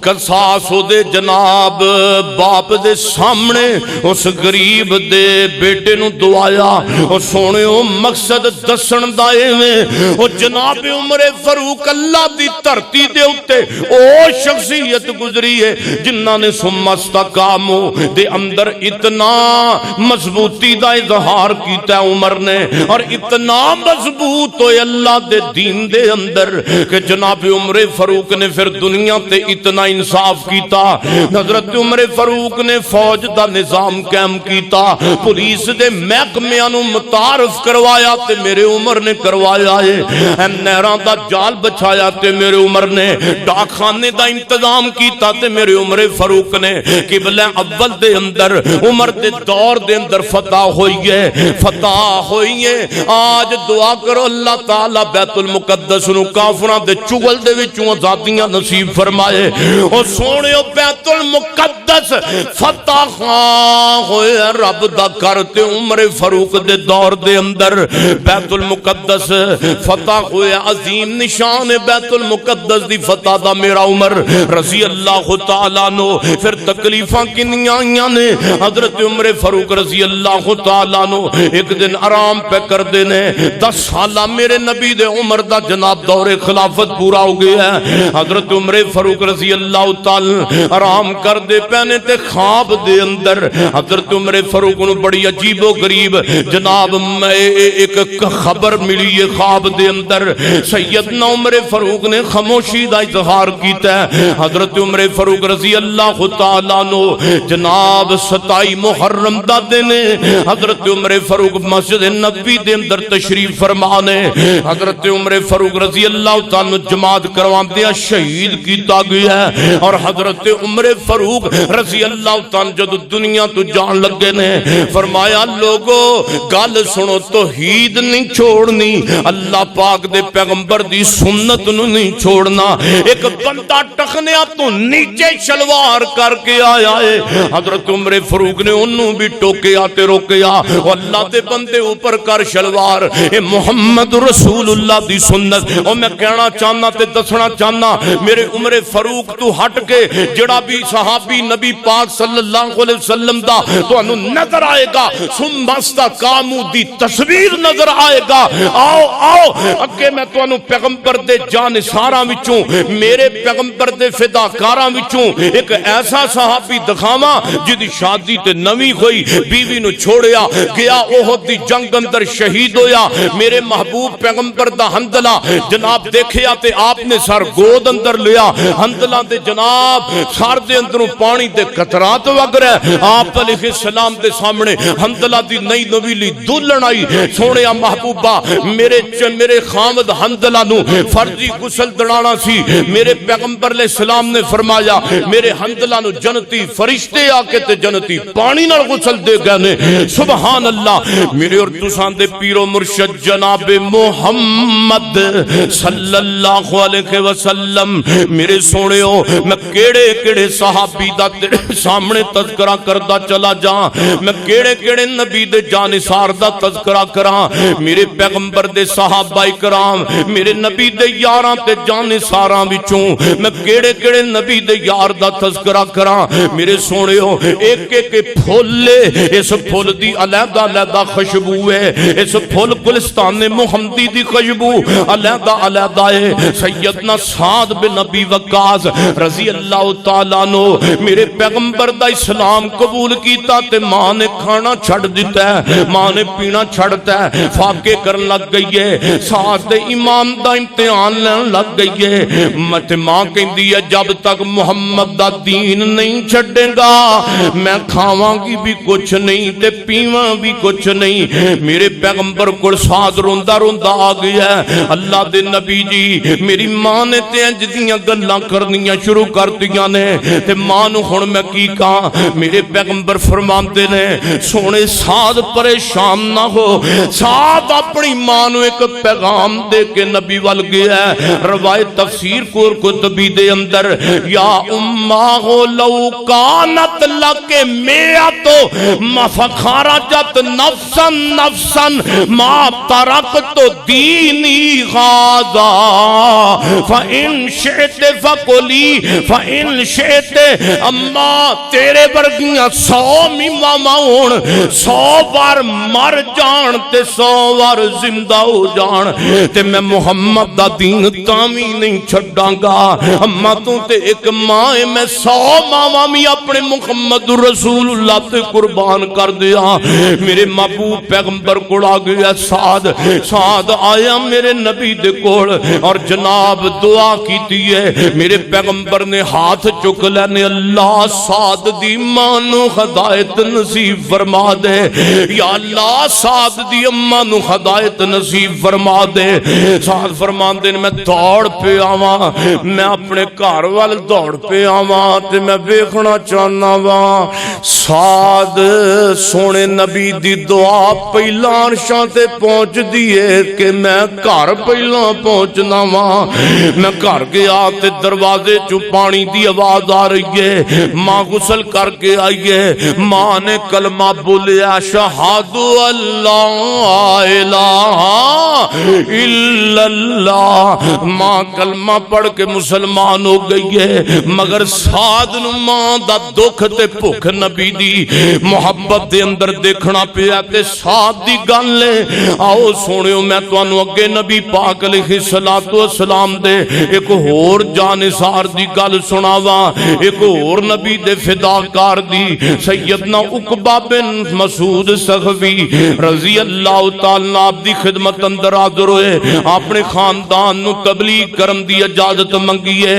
قصاص دے جناب باپ دے سامنے اس غریب دے بیٹے نو دعایا، اور سونے او مقصد دسن دائے میں او جناب عمر فاروق اللہ دی دھرتی دے اتے او شخصیت گزری ہے جنہاں نے ثم استقامو دے اندر اتنا مضبوطی دا اظہار کیتا ہے عمر نے، اور اتنا مضبوط ہوئے اللہ دے دین دے اندر کہ جناب عمر فاروق نے پھر دنیا تے اتنا انصاف کیتا۔ حضرت عمر فاروق نے فوج دا نظام قائم کیتا، پولیس دے محکمیاں نو متعارف کروایا تے میرے عمر نے کروایا ہے، نہراں دا جال بچھایا تے میرے عمر نے، ڈاک خانے دا انتظام کیتا تے میرے عمر فاروق نے، قبلہ اول دے اندر عمر دے دور دے اندر فتح ہوئی ہے، فتح ہوئی ہے۔ آج دعا کرو اللہ تعالی بیت المقدس نو کافراں دے چگل دے وچوں آزادیاں نصیب فرمائے، او سونے بیت المقدس فتح ہوئے رب دا کرتے عمر فاروق دے دور دے اندر بیت المقدس فتح ہوئے، عظیم نشان بیت المقدس دی فتح دا میرا عمر رضی اللہ تعالیٰ عنہ۔ پھر تکلیفاں کنیاں آئیاں نے، حضرت عمر فاروق رضی اللہ تعالیٰ عنہ ایک دن آرام پہ کر دینے، 10 سالہ میرے نبی دے عمر دا جناب دور خلافت پورا ہو گیا ہے۔ حضرت عمر فاروق رضی اللہ تعالی آرام کر دے پہنے تے خواب دے اندر حضرت عمر فاروق نو بڑی عجیب و غریب جناب ایک خبر ملی ہے خواب دے اندر۔ سیدنا عمر فاروق نے خاموشی دا اظہار کیتا ہے۔ حضرت عمر فاروق رضی اللہ تعالیٰ عنہ جناب 27 محرم دا دن حضرت عمر فاروق مسجد نبوی دے اندر تشریف فرمانے، حضرت عمر فاروق رضی اللہ تعالیٰ جماعت کروان دیا شہید کیتا گیا ہے، اور حضرت عمر فاروق رضی اللہ تعالیٰ جدو دنیا تو جان لگے نے فرمایا لوگو گل سنو توحید نہیں چھوڑنی، اللہ پاک دے پیغمبر دی سنت نو نہیں چھوڑنا۔ ایک بندہ ٹخنیا تو نیچے شلوار کر کے آیا ہے، حضرت عمر فاروق نے انہوں بھی ٹوکے آتے روکیا، اللہ دے بندے اوپر کر شلوار، اے محمد رسول اللہ دی سنت۔ اور میں کہنا چاہنا تے دسنا چاہنا میرے عمر فاروق تو ہٹ کے جڑا بھی صحابی نبی پاک صلی اللہ علیہ وسلم دا تو انہوں نظر آئے گا، ثم استقاموا دی تصویر نظر آئے گا۔ آؤ آؤ اگے میں تو انہوں پیغمبر دے جانثاراں وچوں میرے پیغمبر دے فداکاراں وچوں ایک ایسا صحابی دکھاواں جدی شادی تے نویں ہوئی، بیوی نو چھوڑیا گیا، احد دی جنگ اندر شہید ہویا، میرے محبوب پیغمبر دا حنظلہ جناب دیکھیا تے آپ نے سر گود اندر لیا، حنظلہ دے جناب سر دے اندروں پانی دے قطرات وگ رہے، آپ علیہ السلام دے سامنے حنظلہ دی نئی نویلی دلہن آئی، سونے محبوبہ میرے خامد حنظلہ نو فرضی غسل دڑانا سی، میرے پیغمبر علیہ السلام نے فرمایا میرے حنظلہ نو جنتی فرشتے آکے تے جنتی پانی نال غسل دے گئے۔ سبحان اللہ، میرے اور تسان دے پیرو مرشد جناب محمد صلی اللہ علیہ وسلم میرے سونے ہو، میں کیڑے کیڑے صحابی دا تیرے سامنے تذکرہ کردہ چلا جاں، میں کیڑے کیڑے نبی دے جانثار دا تذکرہ کراں، میرے پیغمبر دے صحابہ کرام میرے نبی دے یاراں تے جانثاراں وچوں میں کیڑے کیڑے نبی دے یار دا تذکرہ کراں۔ میرے سونے ہو ایک ایک پھول اس پھول دی علیحدہ علیحدہ خوشبو ہے، اس پھول گلستان محمدی دی خوشبو علیحدہ علیحدہ ہے۔ سیدنا سعد بن ابی وقاص رضی اللہ تعالیٰ عنہ میرے پیغمبر دا اسلام قبول کیتا تے ماں نے کھانا چھڑ دیتا ہے، ماں نے پینا چھڑتا ہے، فاقے کرن لگ گئی ہے، سعد دے ایمان دا امتحان لین لگ گئی ہے۔ ماں کہندی ہے جب تک محمد دا دین نہیں چھڑے گا میں کھاواں کی بھی کچھ نہیں تے پیواں بھی کچھ نہیں۔ میرے پیغمبر کو سعد روندا ہوندا آ گیا ہے۔ اللہ دے نبی جی میری ماں نے تے انج دیاں گلاں کرنیاں شروع کر دیاں نے تے ماں نو ہن میں کی کہاں؟ میرے پیغمبر فرماندے نے سونے سعد پریشان نہ ہو، سعد اپنی ماں نو ایک پیغام دے کے نبی وال گیا ہے۔ روایت تفسیر قرطبی دے اندر یا اماہ لو کانت لکے میعتو مفخرجت نفسن نفسن ما ترکت دینی غازا فَإِن شئت فَقُلِي فَإِن شئت اما تیرے برگیاں 100 ماما ہون 100 بار مر جان تے 100 بار زندہ ہو جان تے میں محمد دا دین تامی نہیں چھڑاں گا۔ اما تو تے ایک ماں ہے میں 100 ماما بھی اپنے محمد رسول اللہ تے قربان کر دیا۔ میرے محبوب پیغمبر کو آ گیا سعد آیا میرے نبی دے کول اور جناب دعا کی دیئے۔ میرے پیغمبر نے ہاتھ چک لینے اللہ سعد دی ماں نو ہدایت نصیب فرما دے، یا اللہ سعد دی اماں نو ہدایت نصیب فرما دے۔ سعد فرما دے میں دوڑ پہ آواں، میں اپنے گھر وال دوڑ پہ آواں تے میں ویکھنا چاہنا وا سعد سونے نبی دی دعا پہلا عرشاں تے پہنچ دیئے کہ میں گھر پہلا پہنچنا وا۔ میں گھر گیا تے دروازے چوں پانی دی آواز آ رہی ہے، ماں غسل کر کے آئیے، ماں نے کلمہ بولیا شہادت اللہ الہ الا اللہ۔ ماں کلمہ پڑھ کے مسلمان ہو گئی ہے، مگر سعد نو ماں دا دکھ تے بھوک نبی دی محبت دے اندر دیکھنا پیا تے سعد دی گل لے آؤ سونیو میں تانوں اگے نبی پاک علیہ الصلوۃ والسلام دے ایک ہور جانثار دی گل سناواں، ایک ہور نبی دے فداکار دی سیدنا عقبہ بن مسعود سخوی رضی اللہ تعالیٰ آپ دی خدمت اندر حاضر ہوئے، اپنے خاندان نو تبلیغ کرن دی اجازت منگیے۔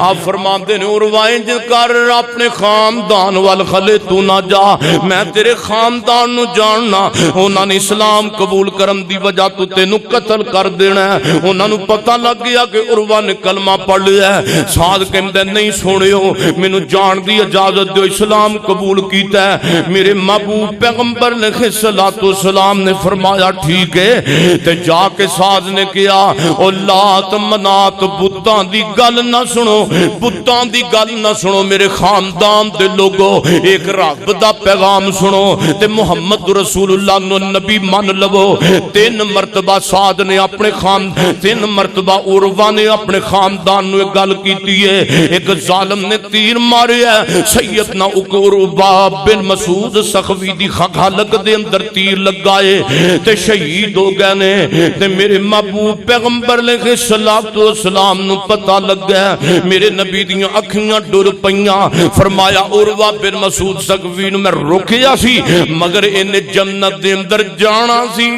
آپ فرماندے نے اروائیں جن کر اپنے خاندان وال خلے تو نہ جا، میں تیرے خاندان نو جاننا، انہاں نے اسلام قبول کرن دی وجہ تو تینوں قتل کر دینا ہے۔ انہاں نو پتہ لگ گیا کہ عروہ نے کلمہ پڑھ لیا ہے۔ سعد کہندے نہیں سنیو مینوں جان دی اجازت دیو، اسلام قبول کیتا ہے۔ میرے محبوب پیغمبر علیہ الصلوۃ والسلام نے فرمایا ٹھیک ہے تے جا کے سعد نے کیا او لات منات بتاں دی گل نہ سنو، بتاں دی گل نہ سنو، میرے خاندان دے لوگو ایک رب دا پیغام سنو تے محمد رسول اللہ نو نبی مان لو۔ 3 مرتبہ سعد نے اپنے 3 مرتبہ عروہ نے اپنے خاندان نو ایک گل کیتی ہے، ایک ظالم نے تیر ماریا ہے، سیدنا عقبہ بن مسعود سخوی دی حلق دے اندر تیر لگائے تے شہید ہو گئے نے تے میرے محبوب پیغمبر علیہ الصلوۃ والسلام نو پتہ لگ گیا، میرے نبی دیاں اکھیاں ڈر پیاں۔ فرمایا عروہ بن مسعود سخوی نو میں روکیا سی مگر انہیں جنت دے اندر جانا سی،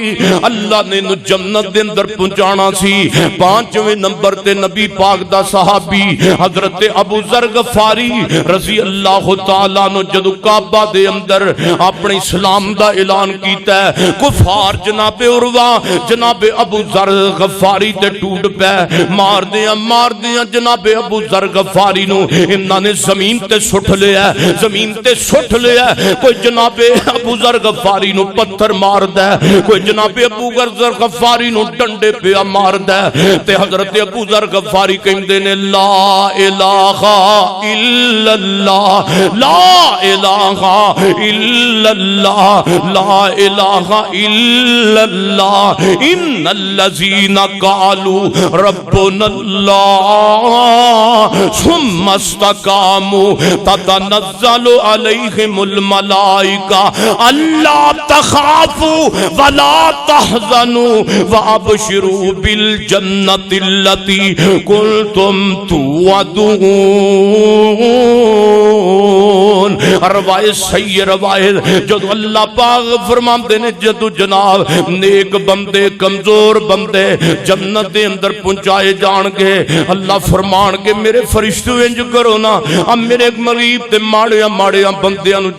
اللہ نے انہوں جنت دے اندر پہنچانا سی۔ 5ویں نمبر تے نبی پاک دا صحابی حضرت ابو ذر غفاری رضی اللہ تعالیٰ نو جدو کعبہ دے اندر اپنے اسلام دا اعلان کیتا ہے، کفار جناب عروہ جناب ابو ذر غفاری تے ٹوٹ پہ مار دیاں جناب ابو ذر غفاری نو انہاں نے زمین تے سٹھ لیا ہے، زمین تے سٹھ لیا ہے۔ کوئی جناب ابو ذر غفاری نو پتھر مار دے، کوئی جناب ابو ذر غفاری نو ڈنڈے پہ مار دے تے حضرت ابو ذر غفاری کہندے نے لا الہ الا اللہ لا الہ الا اللہ لا الہ الا اللہ ان الذین قالوا ربنا اللہ ثم استقاموا تتنزل علیہم الملائکہ الا تخافوا ولا تحزنوا وابشروا بالجنۃ التي کنتم توعدون۔ روایت صحیح روایت جدو اللہ پاک فرماندے نے جدو جناب نیک بندے کمزور بندے جنت دے اندر پہنچائے جان گے، اللہ فرمان کے میرے فرشتے انج کرو نا اب میرے غریب تے ماڑیاں بندیاں نو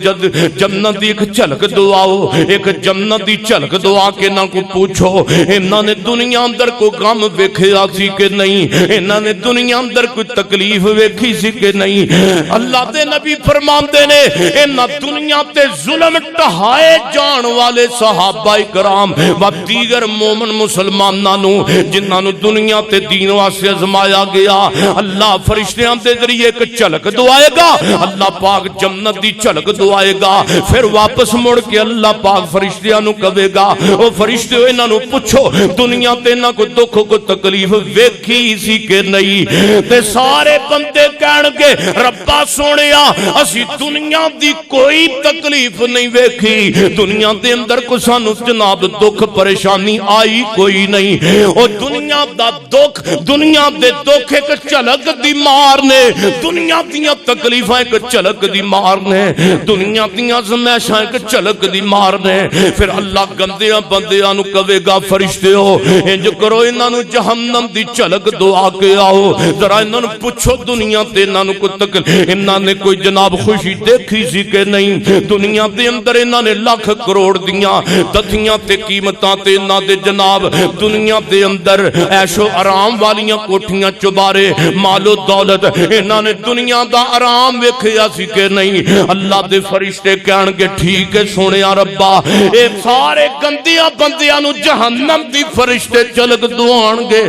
جنت دی ایک جھلک دعاؤ ایک جنت دی جھلک دعا کے نہ کو پوچھو انہاں نے دنیا اندر کو غم ویکھیا سی کہ نہیں انہاں نے دنیا اندر کوئی تکلیف ویکھی سی کہ نہیں اللہ دے نبی فرماندے نے انہاں دنیا تے ظلم ٹہائے جان والے صحابہ کرام و دیگر مومن مسلماناں نو جنہاں نو دنیا تے دین واسطے آزمایا گیا اللہ فرشتیاں دے ذریعے ایک جھلک دعائے گا اللہ پاک جنت دی جھلک دعائے گا پھر واپس مڑ کے اللہ پاک فرشتیاں نو کہے گا او فرشتیو انہاں نو پوچھو دنیا تے نہ کوئی دکھ کو تکلیف ویکھی سی کہ نہیں تے سارے بندے کہن گے ربا سونیا اسی دنیا دی کوئی تکلیف نہیں ویکھی دنیا دے اندر کو سانو جناب دکھ پریشانی آئی کوئی نہیں او دنیا دا دکھ دنیا دے دکھ ایک جھلک دی مار نے دنیا دیاں تکلیفاں ایک جھلک دی مار نے دنیا دیاں آزمائشاں ایک جھلک دی مار نے پھر اللہ گندیاں بندیاں نو کہے گا فرشتیو انج کرو انہاں نو جہنم دی جھلک دعا کے آؤ ذرا انہاں نو پوچھو دنیا تے انہاں نو کوئی تکلیف انہاں نے کوئی جناب خوشی دیکھی سی کہ نہیں دنیا دے اندر انہاں نے لاکھ کروڑ دیاں دتیاں تے قیمتاں تے انہاں دے جناب دنیا دے اندر عیش و آرام والیاں کوٹھیاں چبارے مال و دولت انہاں نے دنیا دا آرام ویکھیا سی کہ نہیں اللہ دے فرشتے کہن گے ٹھیک ہے سونیا ربا اے سارے گندیاں بندیاں نو جہنم دی فرشتے جھلک دعان گے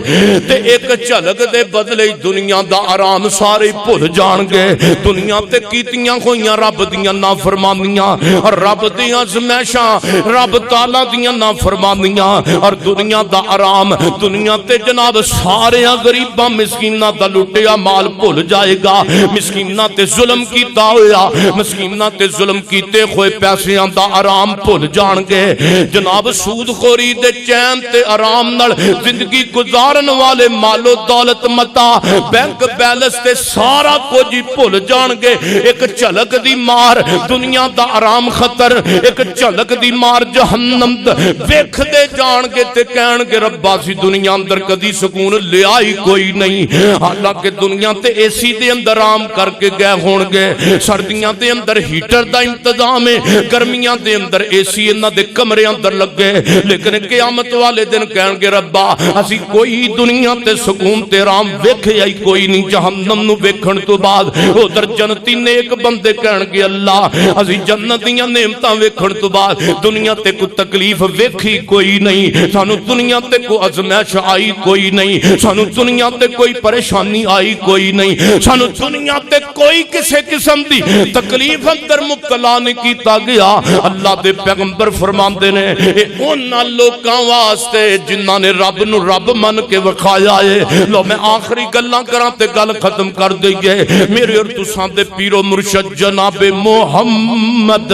تے ایک جھلک دے بدلے دنیا دا آرام سارے بھول جان گے دنیا تے کیتیاں ہویاں رب دیاں نافرمانیاں اور رب دیاں آزمائشاں رب تعالیٰ دیاں نافرمانیاں اور دنیا دا آرام دنیا تے جناب سارے غریباں مسکیناں دا لٹیا مال بھول جائے گا مسکیناں تے ظلم کیتا ہویا مسکیناں تے ظلم کیتے ہوئے پیسیاں دا آرام بھول جان گے جناب سود خوری دے چین تے آرام نال زندگی گزارن والے مال و دولت متا بینک بیلنس تے سارا کچھ بھول جان گے ایک جھلک دی مار دنیا دا آرام خطر ایک جھلک دی مار جہنم ویکھ دے جان گے تے کہن گے ربا سی دنیا اندر کدی سکون لیا ہی کوئی نہیں حالانکہ دنیا تے اے سی دے اندر آرام کر کے گئے ہون گے سردیاں دے اندر ہیٹر دا انتظام ہے گرمیاں دے اندر اے سی انہاں دے کمرے اندر لگے لیکن قیامت والے دن کہن گے ربا اسی کوئی دنیا تے سکون تے آرام ویکھیا ہی کوئی نہیں جہنم نو ویکھن تو بعد ادھر جنتی نیک بندے کہن گے اللہ اسی جنت دیاں نعمتاں ویکھن تو بعد دنیا تے کوئی تکلیف ویکھی کوئی نہیں سانو دنیا تے کوئی آزمائش آئی کوئی نہیں سانو دنیا تے کوئی پریشانی آئی کوئی نہیں سانو دنیا تے کوئی کسے قسم دی تکلیف اندر مبتلا نہیں کیتا گیا اللہ دے پیغمبر فرماندے نے اے انہاں لوکاں واسطے جنہاں نے رب نو رب من کے وکھایا ہے لو میں آخری گلاں کراں تے گل ختم کر دئیے میرے اور تساں دے پیر و مرشد جناب محمد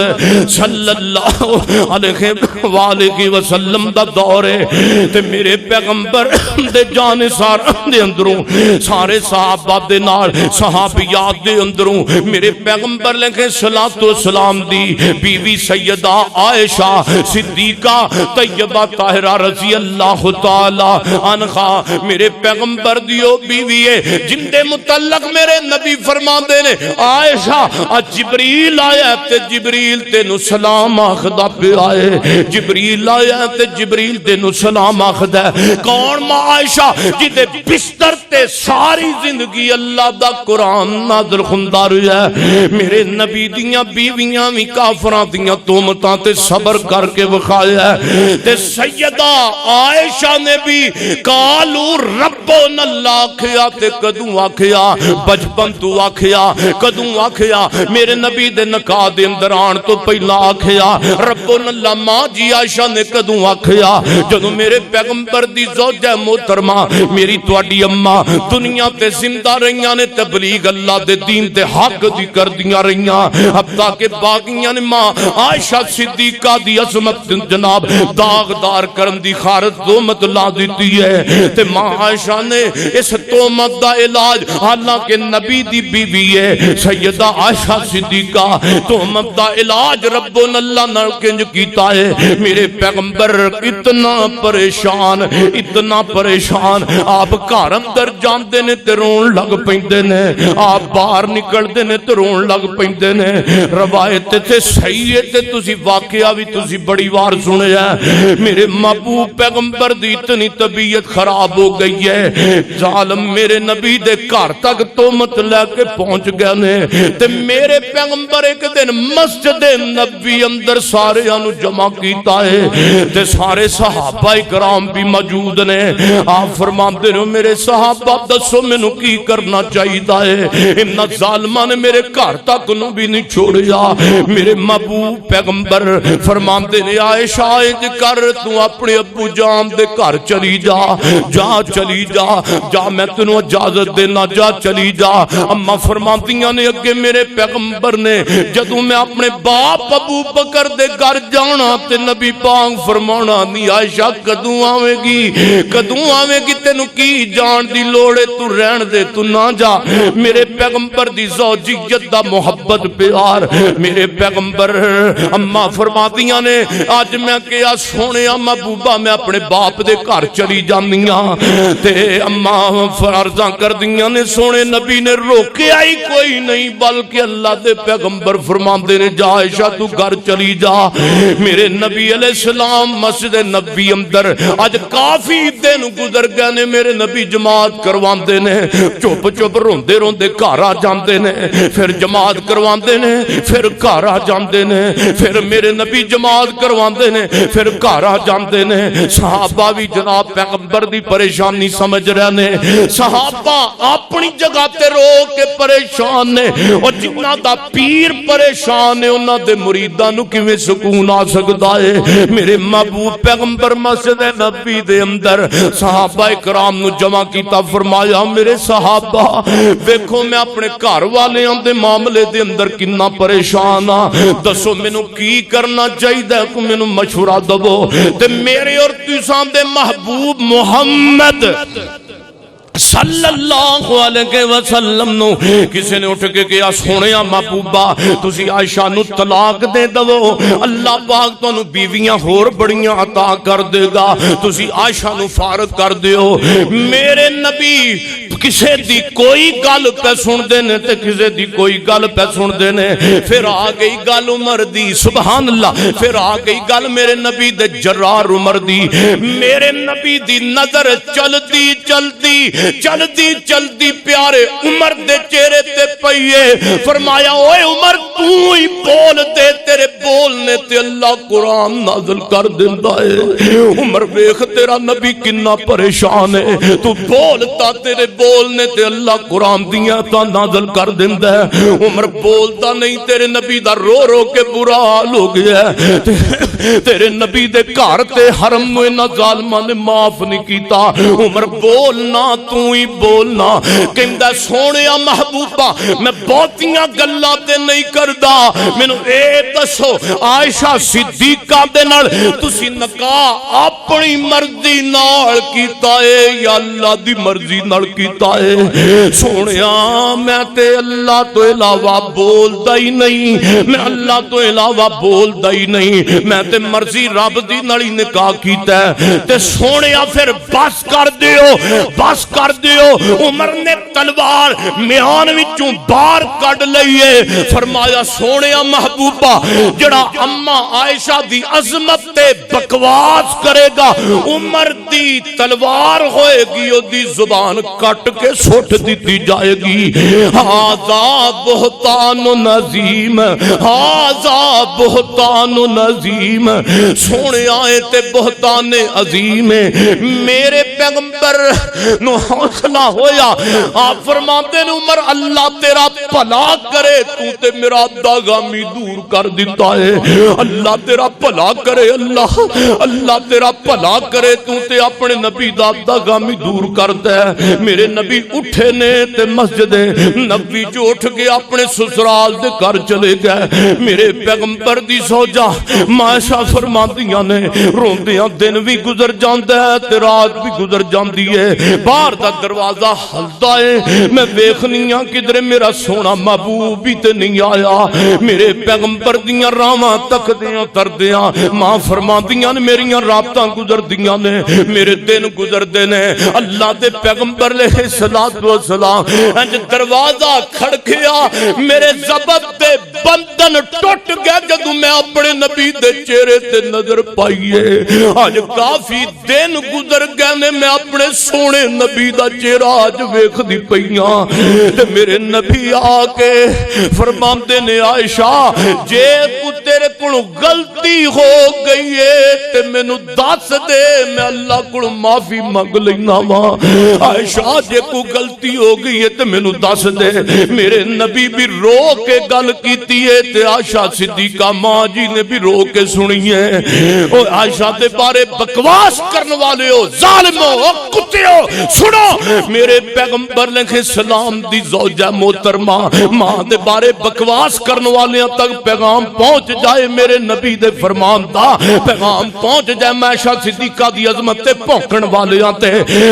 صلی اللہ علیہ وآلہ وسلم دا دور ہے تے میرے پیغمبر دے جانثار دے اندروں سارے صحابہ دے نال صحابیات دے اندروں میرے پیغمبر لکھے صلاۃ و سلام دی بیوی سیدہ عائشہ صدیقہ طیبہ طاہرہ رضی اللہ تعالی عنہا میرے پیغمبر دیو بیوی ہے جن دے متعلق میرے نبی فرماندے نے عائشہ جبریل آیا تے جبریل تینو سلام آخدا پہ آئے جبریل آیا تے جبریل تینو سلام آخدا ہے کون ماں عائشہ جدے بستر تے ساری زندگی اللہ دا قرآن نازل خندہ رہا ہے میرے نبی دیاں بیویاں بھی کافراں دیاں تومتاں تے صبر کر کے وکھایا ہے تے سیدہ عائشہ نے بھی کالو ربنا اللہ آکھیا تے کدوں آکھیا بچپن تو آکھیا کدوں آکھیا میرے نبی دے نکاح دے اندر آن تو پہلا آکھیا ربنا اللہ ماں جی عائشہ نے کدوں آکھیا جدوں میرے پیغمبر دی زوجہ محترمہ میری تواڈی اماں دنیا تے زندہ رہیاں نے تبلیغ اللہ دے دین تے حق دی کر دیاں رہیاں اب تاکہ باقیاں نے ماں عائشہ صدیقہ دی عظمت جناب داغدار کرن دی خارت تومت لا دیتی ہے تے ماں عائشہ نے اس تومت دا علاج حالانکہ نبی دی بیوی ہے سیدہ عائشہ صدیقہ تومت دا علاج ربنا اللہ نال کنج کیتا ہے میرے پیغمبر اتنا پریشان آپ گھر اندر جاندے نے تے رون لگ پیندے پیندے نے آپ باہر نکلدے نے تے رون لگ پیندے نے روایت تے صحیح ہے تے تسی واقعہ بھی تسی بڑی وار سنے ہے میرے محبوب پیغمبر دی اتنی طبیعت خراب ہو گئی ہے ظالم میرے نبی دے گھر تک تہمت لے کے پہنچ گئے نے تے میرے پیغمبر ایک دن مسجد نبی اندر سارے انو جمع کیتا ہے تے سارے صحابہ کرام بھی موجود نے آپ فرماندے نے میرے صحابہ دسو مینوں کی کرنا چاہیدا ہے ان ظالماں نے میرے گھر تک نو بھی نہیں چھوڑیا میرے محبوب پیغمبر فرماندے نے عائشہ انج کر تو اپنے ابو جان دے گھر چلی جا چلی جا میں تینوں اجازت دینا جا چلی جا اما فرماندیاں نے اگے میرے پیغمبر نے جدوں میں اپنے باپ ابو بکر دے گھر جانا تے نبی پاک فرمانا نہیں عائشہ کدوں آویں گی تینوں کی جان دی لوڑے تو رہن دے تو نہ جا میرے پیغمبر دی زوجیت دا محبت پیار میرے پیغمبر اما فرماندیاں نے آج میں کیا سونے محبوبہ میں اپنے باپ دے گھر چلی جانیاں تے اما فرضاں کر دیاں نے سونے نبی نے روکیا ہی کوئی نہیں بلکہ اللہ دے پیغمبر فرماندے نے جا عائشہ تو گھر چلی جا میرے نبی علیہ السلام مسجد نبی اندر آج کافی دن گزر گئے نے میرے نبی جماعت کرواندے نے چپ چپ روندے روندے گھر آ جاندے نے پھر جماعت کرواندے نے پھر گھر آ جاندے نے پھر میرے نبی جماعت کرواندے نے پھر گھر آ جاندے نے صحابہ بھی جناب پیغمبر دی پریشانی سمجھ رہے نے صحابہ اپنی جگہ تے رو کے پریشان نے اور جنہ دا پیر پریشان ہے انہاں دے مریداں نو کیویں سکون آ سکدا ہے میرے محبوب پیغمبر مسجد نبی دے اندر صحابہ کرام نو جمع کیتا فرمایا میرے صحابہ دیکھو میں اپنے گھر والیاں دے معاملے دے اندر کنا پریشان ہاں دسو مینوں کی کرنا چاہیے کو مینوں مشورہ دو تے میرے اور تساں دے محبوب محمد صلی اللہ علیہ وسلم نو کسی نے اٹھ کے کیا سونیا محبوبہ تسی عائشہ نو طلاق دے دو اللہ پاک تانوں بیویاں ہور بڑیاں عطا کر دے گا تسی عائشہ نو فارغ کر دیو میرے نبی کسے دی کوئی گل پہ سن دینے تے کسے دی کوئی گل پہ سن دینے پھر آ گئی گل عمر دی سبحان اللہ پھر آ گئی گل میرے نبی دے جرار عمر دی میرے نبی دی نظر چلدی پیارے عمر دے چہرے تے پئیے فرمایا اوے عمر تو ہی بول دے تیرے بولنے تے اللہ قرآن نازل کر دیندا ہے عمر ویکھ تیرا نبی کنا پریشان ہے تو بولتا تیرے بولنے تے اللہ قرآن دیاں تا نازل کر دیندا ہے عمر بولتا نہیں تیرے نبی دا رو رو کے برا حال ہو گیا ہے تیرے نبی دے گھر تے حرم نو انہاں ظالماں نے معاف نہیں کیتا عمر بولنا تو ہی بولنا کہندا سونیا محبوبہ میں بہتیاں گلاں تے نہیں کردا مینوں اے دسو عائشہ صدیقہ دے نال تسی نکاح اپنی مرضی نال کیتا ہے یا اللہ دی مرضی نال کیتا ہے سونیا میں تے اللہ تو علاوہ بولدا ہی نہیں میں اللہ تو علاوہ بولدا ہی نہیں میں تے مرضی رب دی نال ہی نکاح کیتا ہے تے سونیا پھر بس کر دیو عمر نے تلوار میان وچوں باہر کڈ لئیے فرمایا سونیا محبوبہ جڑا اما عائشہ دی عظمت تے بکواس کرے گا عمر دی تلوار ہوئے گی او دی زبان کٹ کے سٹ دیتی جائے گی ہاذا بہتان نظیم ہاذا بہتان نظیم سونے آئے تے بہتان عظیم میرے پیغمبر نو حوصلہ ہویا آپ فرماتے ہیں عمر اللہ تیرا بھلا کرے تو تے میرا داغامی دور کر دیتا ہے اللہ تیرا بھلا کرے اللہ تیرا بھلا کرے تو تے اپنے نبی دا داغامی دور کرتا ہے میرے نبی اٹھے نے تے مسجد نبی جو اٹھ کے اپنے سسرال دے گھر چلے گئے میرے پیغمبر دی سوجا ماشا فرماندیاں نے روندیاں دن بھی گزر جاندا ہے تے رات بھی گزر جاندی ہے باہر دا دروازہ ہلدا ہے میں ویکھنیاں کدھر میرا سونا محبوب بھی تے نہیں آیا میرے پیغمبر دیاں راواں تکدیاں تردیاں ماں فرما فرماندیاں نے میریاں رابطاں گزردیاں نے، میرے دن گزردے نے، اللہ دے پیغمبر علیہ السلام انج دروازہ کھڑکیا، میرے ضبط دے بندن ٹوٹ گئے جدوں میں اپنے نبی دے چہرے تے نظر پائیے۔ آج کافی دن گزر گئے نے، میں اپنے سونے نبی دا چہرہ آج ویکھ دی پئیاں تے میرے نبی آ کے فرماندے نے عائشہ جے کو تیرے کولوں غلطی ہو گئی ہے تے مینوں دس دے، میں اللہ کولوں معافی منگ لینا وا۔ عائشہ جے کو غلطی ہو گئی ہے تے مینوں دس دے۔ میرے نبی بھی رو کے گل کیتی ہے تے عائشہ صدیقہ ماں جی نے بھی رو کے سنی ہے۔ او عائشہ دے بارے بکواس کرنے والے ہو، ظالمو، کتےو، سنو میرے پیغمبر علیہ السلام دی زوجہ محترمہ ماں دے بارے بکواس کرنے والے تک پیغام پہنچ جائے، میرے نبی دے فرمان دا پیغام پہنچ جائے، میں عائشہ صدیقہ دی عظمت تے پھونکن والے تے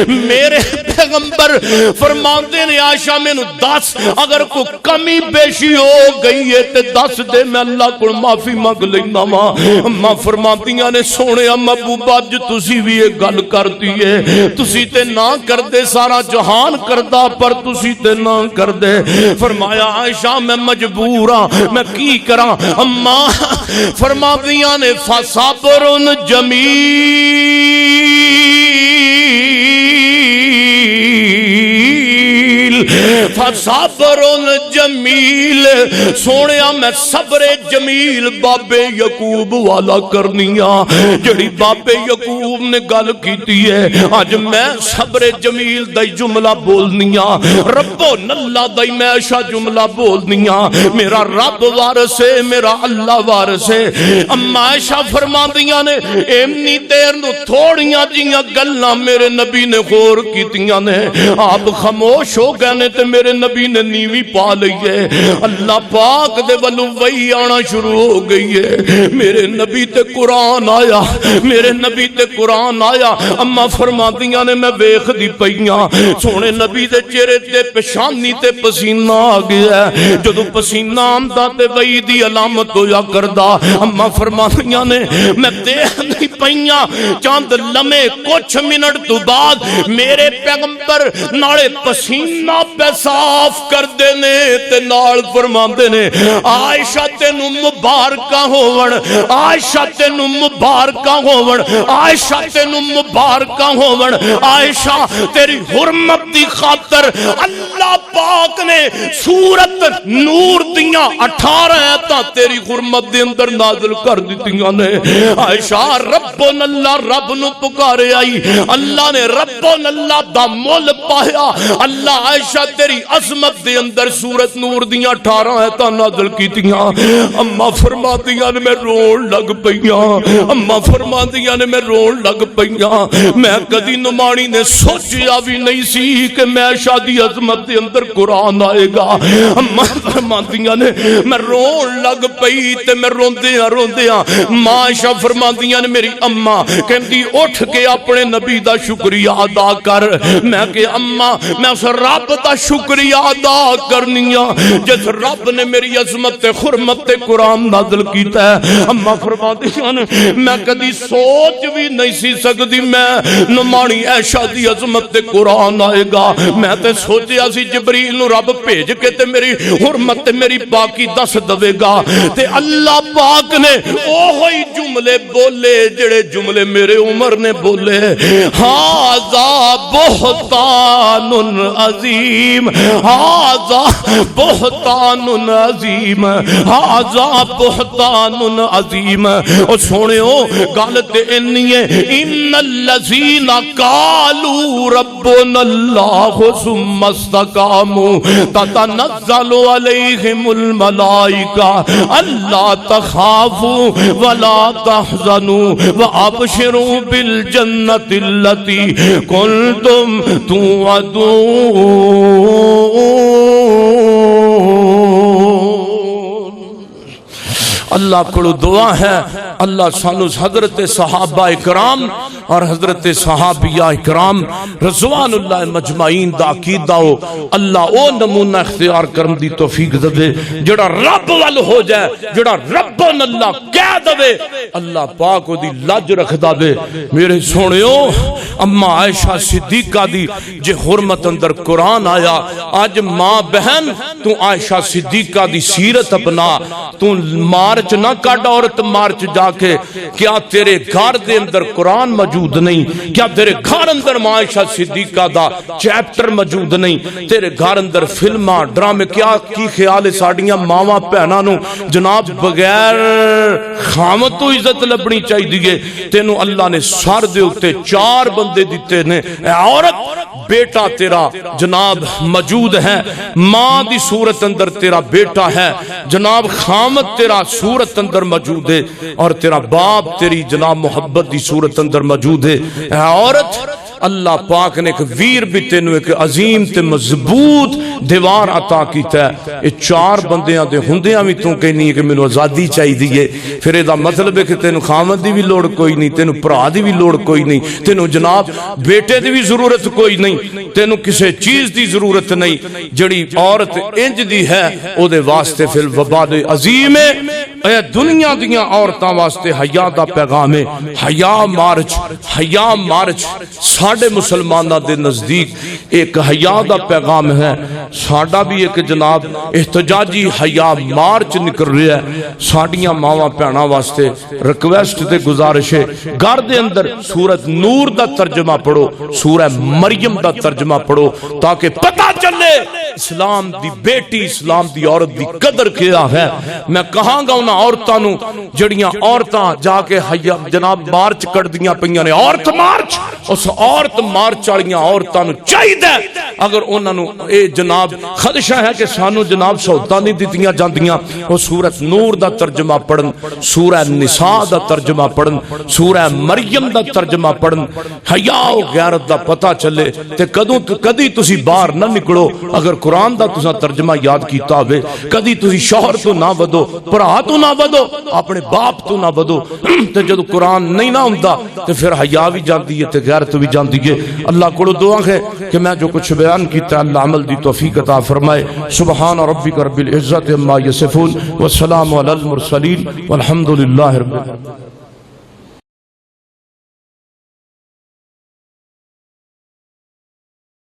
میرے پیغمبر فرماندے نے عائشہ مینوں دس اگر کوئی کمی بیشی ہو گئی ہے تے دس دے، میں اللہ کو معافی منگ لینا وا۔ اماں فرماندیاں نے سونے محبوبہ جو تسی بھی یہ گل کرتی ہے، تسی تے نہ کر دے، سارا جہان کردا پر تسی تے نہ کر دے۔ فرمایا عائشہ میں مجبور ہاں، میں کی کراں؟ اماں فرماندیاں نے فصبر جمیل فصبر جمیل، سونیا میں صبر جمیل بابے یعقوب والا کرنیاں، جڑی بابے یعقوب نے گل کیتی ہے آج میں صبر جمیل دائی جملہ بولنیاں، ربو نلہ دائی میں ایشا جملہ بولنیاں، میرا رب وارث ہے، میرا اللہ وارث ہے۔ اما عائشہ فرماندیاں نے ایمنی دیر نو تھوڑیاں جیاں گلاں میرے نبی نے غور کیتیاں نے، آپ خاموش ہو گئے نے تے میرے نبی نے نیوی پا لئی ہے، اللہ پاک دے ولو وحی آنا شروع ہو گئی ہے، میرے نبی تے قرآن آیا، میرے نبی تے قرآن آیا۔ اما فرماندیاں نے میں ویکھ دی پئیاں سونے نبی دے چہرے تے پیشانی تے پسینہ آ گیا ہے، جدوں پسینہ آندا تے وحی دی علامت ہویا کردا۔ اما فرماندیاں نے میں دیکھ دی پئیاں چاند لمحے کچھ منٹ تو بعد میرے پیغمبر نالے پسینہ پہ صاف کر دینے تے نال فرماندے نے عائشہ تینوں مبارکہ ہوون، عائشہ تینوں مبارکہ ہوون، عائشہ تینوں مبارکہ ہوون، عائشہ تیری حرمت دی خاطر اللہ پاک نے سورت نور دیاں 18 آیتاں تیری حرمت دے اندر نازل کر دیتیاں نے۔ عائشہ ربن اللہ رب نو پکارے آئی، اللہ نے ربن اللہ دا مول پایا، اللہ عائشہ تیری عظمت دے اندر سورت نور دیاں 18 آیتاں نازل کیتیاں۔ اما فرماندیاں نے میں رون لگ پئیاں، اما فرماندیاں نے میں رون لگ پئیاں، میں کدی نمانی نے سوچیا بھی نہیں سی کہ میں عائشہ دی عظمت دے اندر قرآن آئے گا۔ اما فرماندیاں نے میں رون لگ پئی تے میں روندیاں ماں عائشہ فرماندیاں نے میری اما کہندی اٹھ کے اپنے نبی دا شکریہ ادا کر۔ میں کہ اما میں اس رب دا شکریہ ادا کرنیاں جس رب نے میری عظمت تے حرمت تے قرآن نازل کیتا ہے۔ اما فرماندیاں نے میں کدی سوچ بھی نہیں سی سکتی میں نمانی عائشہ دی عظمت تے قرآن آئے گا، میں تے سوچیا سی جبریل نو رب بھیج کے تے میری حرمت تے میری باقی دس دے گا، تے اللہ پاک نے اوہی جملے بولے جڑے جملے میرے عمر نے بولے، ھذا بہتان عظیم، ھذا بہتان عظیم، ھذا بہتان عظیم۔ او سونےو گل تے اینی ہے ان الذین قالوا ربنا اللہ ثم استقاموا تتنزل علیہم الملائکہ الا تخافوا ولا تحزنوا وابشروا بالجنۃ التي کنتم توعدون۔ اللہ کو دعا ہے اللہ سانو حضرت صحابہ اکرام اور حضرت صحابیہ اکرام رضوان اللہ مجمعین دا عقیدہ ہو اللہ او نمونہ اختیار کرن دی توفیق دے جڑا رب وال ہو جائے جڑا ربن اللہ کہہ دے اللہ پاک دی لج رکھ دے میرے سونیو اما عائشہ صدیقہ دی جے حرمت اندر قرآن آیا آج ماں بہن تو عائشہ صدیقہ دی سیرت اپنا تو مارچ نہ کٹ عورت مارچ جا کے کیا تیرے گھر دے اندر قرآن موجود نہیں کیا تیرے گھر اندر عائشہ صدیقہ دا چیپٹر موجود نہیں تیرے گھر اندر فلماں ڈرامے کیا کی خیال ہے ساڑیاں ماواں بہناں نو جناب بغیر خامت تو عزت لبنی چاہیے دیئے تینو اللہ نے سر دے اتے 4 بندے دیتے نے اے عورت بیٹا تیرا جناب موجود ہے ماں دی صورت اندر تیرا بیٹا ہے جناب خامت تیرا صورت اندر موجود ہے اور تیرا باپ تیری جناب محبت دی صورت اندر موجود ہے اے عورت اللہ پاک نے ایک ویر بھی تینو ایک عظیم تے مضبوط دیوار عطا کیتا ہے یہ 4 بندیاں دے ہوندیاں بھی تو کہنی ہے کہ مینوں آزادی چاہی دیئے پھر یہ دا مطلب ہے کہ تینو خامد دی بھی لوڑ کوئی نہیں تینو پرا دی بھی لوڑ کوئی نہیں تینو جناب بیٹے دی بھی ضرورت کوئی نہیں تینو کسے چیز دی ضرورت نہیں جڑی عورت انج دی ہے او دے واسطے فی الوباد عظیم ہے اے دنیا دیاں عورتاں واسطے حیا دا پیغام ہے حیا مارچ ساڑھے مسلمانہ دے نزدیک ایک حیا دا پیغام ہے ساڑھا بھی ایک جناب احتجاجی حیا مارچ نکل رہا ہے ساڑھیاں ماواں پیانا واسطے ریکویسٹ دے گزارشے گھر دے اندر سورت نور دا ترجمہ پڑھو سورہ مریم دا ترجمہ پڑھو تاکہ پتہ چلے اسلام دی بیٹی اسلام دی عورت دی قدر کیا ہے میں کہاں گا انہاں عورتاں نو جڑیاں عورتاں جا کے جناب مارچ کر دیاں پئیاں نے عورت مارچ اس عورت مارچ والیاں عورتاں نو چاہیے اگر انہاں نو اے جناب خدشہ ہے کہ سانو جناب سہولتاں نہیں دتیاں جاندیاں وہ سورت نور دا ترجمہ پڑھن سورہ نساء دا ترجمہ پڑھن سورہ مریم دا ترجمہ پڑھن حیا و غیرت دا پتہ چلے تے کدی تسی باہر نہ نکلو اگر قرآن دا تساں ترجمہ یاد کیتا ہوئے کدی تسی شوہر تو نہ ودو بھرا تو نہ ودو اپنے باپ تو نہ ودو تے جدو قرآن نہیں نہ ہوندا تے پھر حیا بھی جاندی ہے تے غیرت بھی جاندی ہے اللہ کو دعا ہے کہ میں جو کچھ بیان کیتا اللہ عمل دی توفیق عطا فرمائے سبحان ربک رب العزت عما یصفون والسلام علی المرسلین والحمد للہ رب العالمین